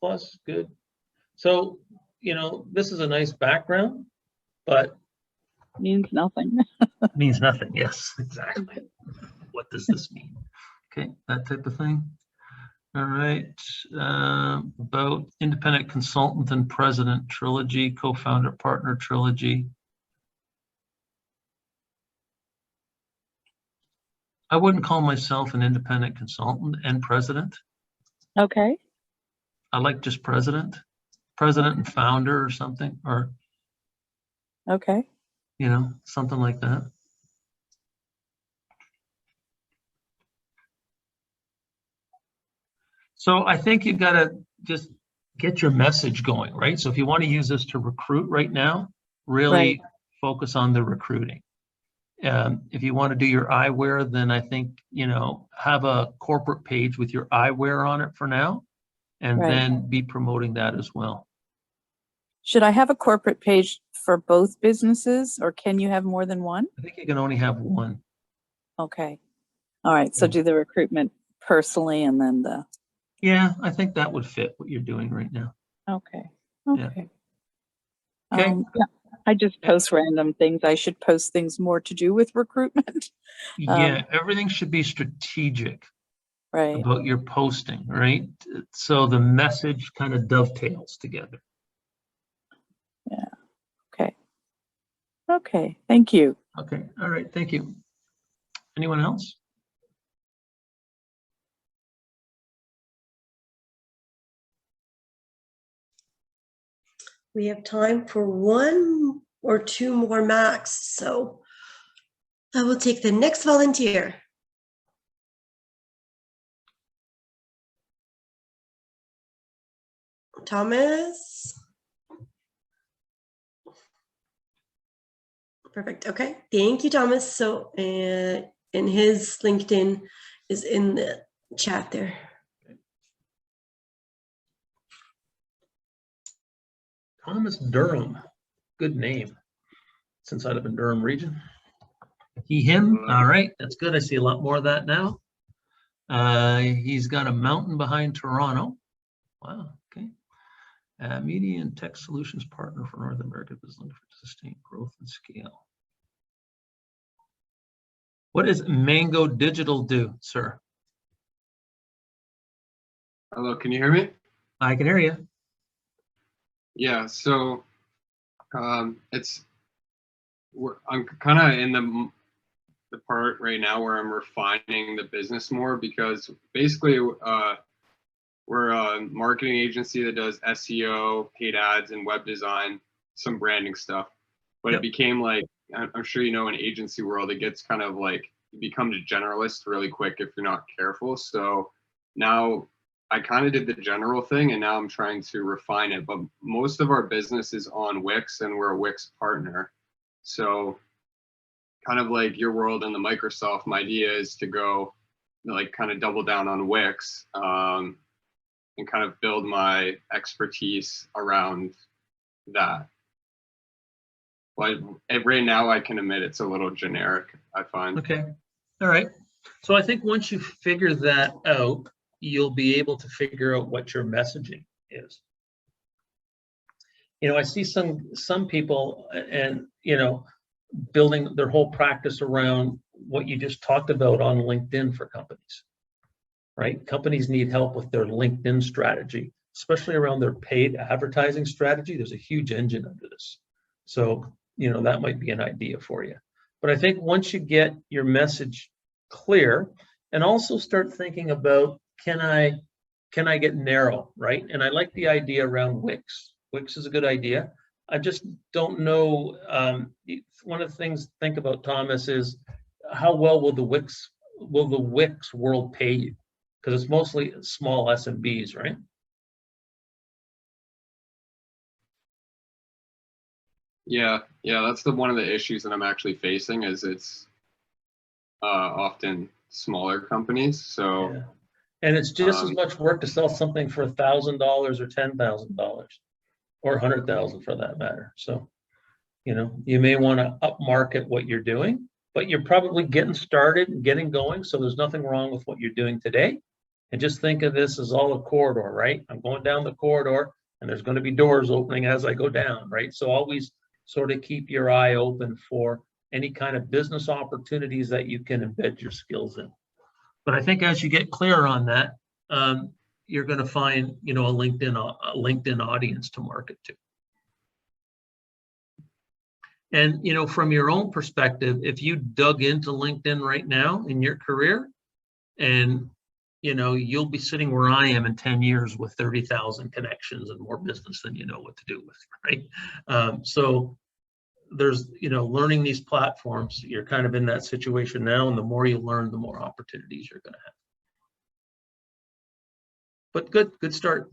Plus, good. So, this is a nice background, but Means nothing. means nothing. Yes, exactly. What does this mean? Okay, that type of thing. All right, about independent consultant and president Trilogy, co-founder partner Trilogy. I wouldn't call myself an independent consultant and president. Okay. I like just president and founder or something, or, Okay. you know, something like that. So I think you've got to just get your message going, right? So if you want to use this to recruit right now, really focus on the recruiting. If you want to do your eyewear, then I think, you know, have a corporate page with your eyewear on it for now, and Right. then be promoting that as well. Should I have a corporate page for both businesses, or can you have more than one? I think you can only have one. Okay. All right. So Yeah. do the recruitment personally and then the, Yeah, I think that would fit what you're doing right now. okay. Yeah. Okay. Okay. Yeah, I just post random things. I should post things more to do with recruitment. Yeah, everything should be strategic Right. about your posting, right? So the message kind of dovetails together. Okay. Okay. Thank you. Okay, all right, thank you. Anyone else? We have time for one or two more max, so I will take the next volunteer. Thomas? Perfect, okay, thank you, Thomas. So, and his LinkedIn is in the chat there. Thomas Durham, good name, since I live in Durham region. He, him, all right, that's good. I see a lot more of that now. He's got a mountain behind Toronto. Wow, okay. Media and tech solutions partner for North America business looking for sustained growth and scale. What does Mango Digital do, sir? Hello, can you hear me? I can hear you. Yeah, so I'm kind of in the part right now where I'm refining the business more, because basically we're a marketing agency that does SEO, paid ads, and web design, some branding stuff. But Yep. It became like, I'm sure you know, in agency world, it gets kind of like, you become a generalist really quick if you're not careful. So now I kind of did the general thing, and now I'm trying to refine it. But most of our business is on Wix, and we're a Wix partner. So kind of like your world and the Microsoft, my idea is to go like kind of double down on Wix and kind of build my expertise around that. But right now I can admit it's a little generic, I find. Okay, all right. So I think once you figure that out, you'll be able to figure out what your messaging is. You know, I see some people and, you know, building their whole practice around what you just talked about on LinkedIn for companies, right? Companies need help with their LinkedIn strategy, especially around their paid advertising strategy. There's a huge engine under this. So, you know, that might be an idea for you. But I think once you get your message clear, and also start thinking about, can I get narrow, right? And I like the idea around Wix. Wix is a good idea. I just don't know. One of the things to think about, Thomas, is how well will the Wix world pay you? Because it's mostly small SMBs, right? Yeah, that's one of the issues that I'm actually facing, is it's often smaller companies. So Yeah. And it's just as much work to sell something for $1,000 or $10,000 or $100,000 for that matter. So, you know, you may want to upmarket what you're doing, but you're probably getting started and getting going. So there's nothing wrong with what you're doing today. And just think of this as all a corridor, right? I'm going down the corridor and there's going to be doors opening as I go down, right? So always sort of keep your eye open for any kind of business opportunities that you can embed your skills in. But I think as you get clearer on that, you're going to find, you know, a LinkedIn audience to market to. And, you know, from your own perspective, if you dug into LinkedIn right now in your career, and, you know, you'll be sitting where I am in 10 years with 30,000 connections and more business than you know what to do with, right? So there's, you know, learning these platforms, you're kind of in that situation now, and the more you learn, the more opportunities you're going to have. But good start.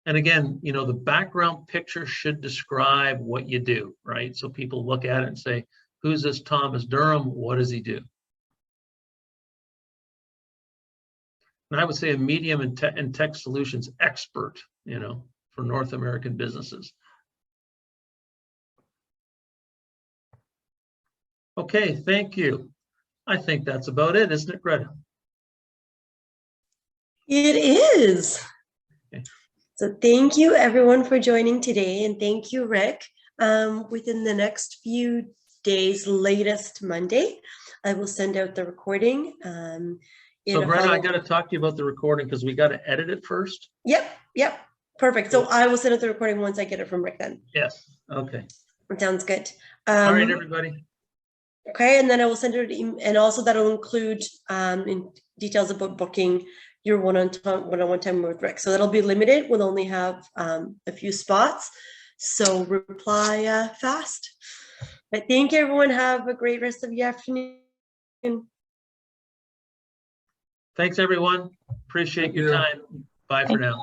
And again, you know, the background picture should describe what you do, right? So people look at it and say, who's this Thomas Durham? What does he do? And I would say a medium and tech solutions expert, you know, for North American businesses. Okay, thank you. I think that's about it, isn't it, Greta? It is. Okay. So thank you everyone for joining today, and thank you, Rick. Within the next few days, latest Monday, I will send out the recording. So Greta, I got to talk to you about the recording because we got to edit it first. Yep, perfect. So I will send out the recording once I get it from Rick then. Yes, okay. Sounds good. All right, everybody. Okay, and then I will send it, and also that'll include in details about booking your one-on-one time with Rick. So that'll be limited. We'll only have a few spots. So reply fast. But thank you, everyone. Have a great rest of your afternoon. Thanks, everyone. Appreciate your time. Bye for now.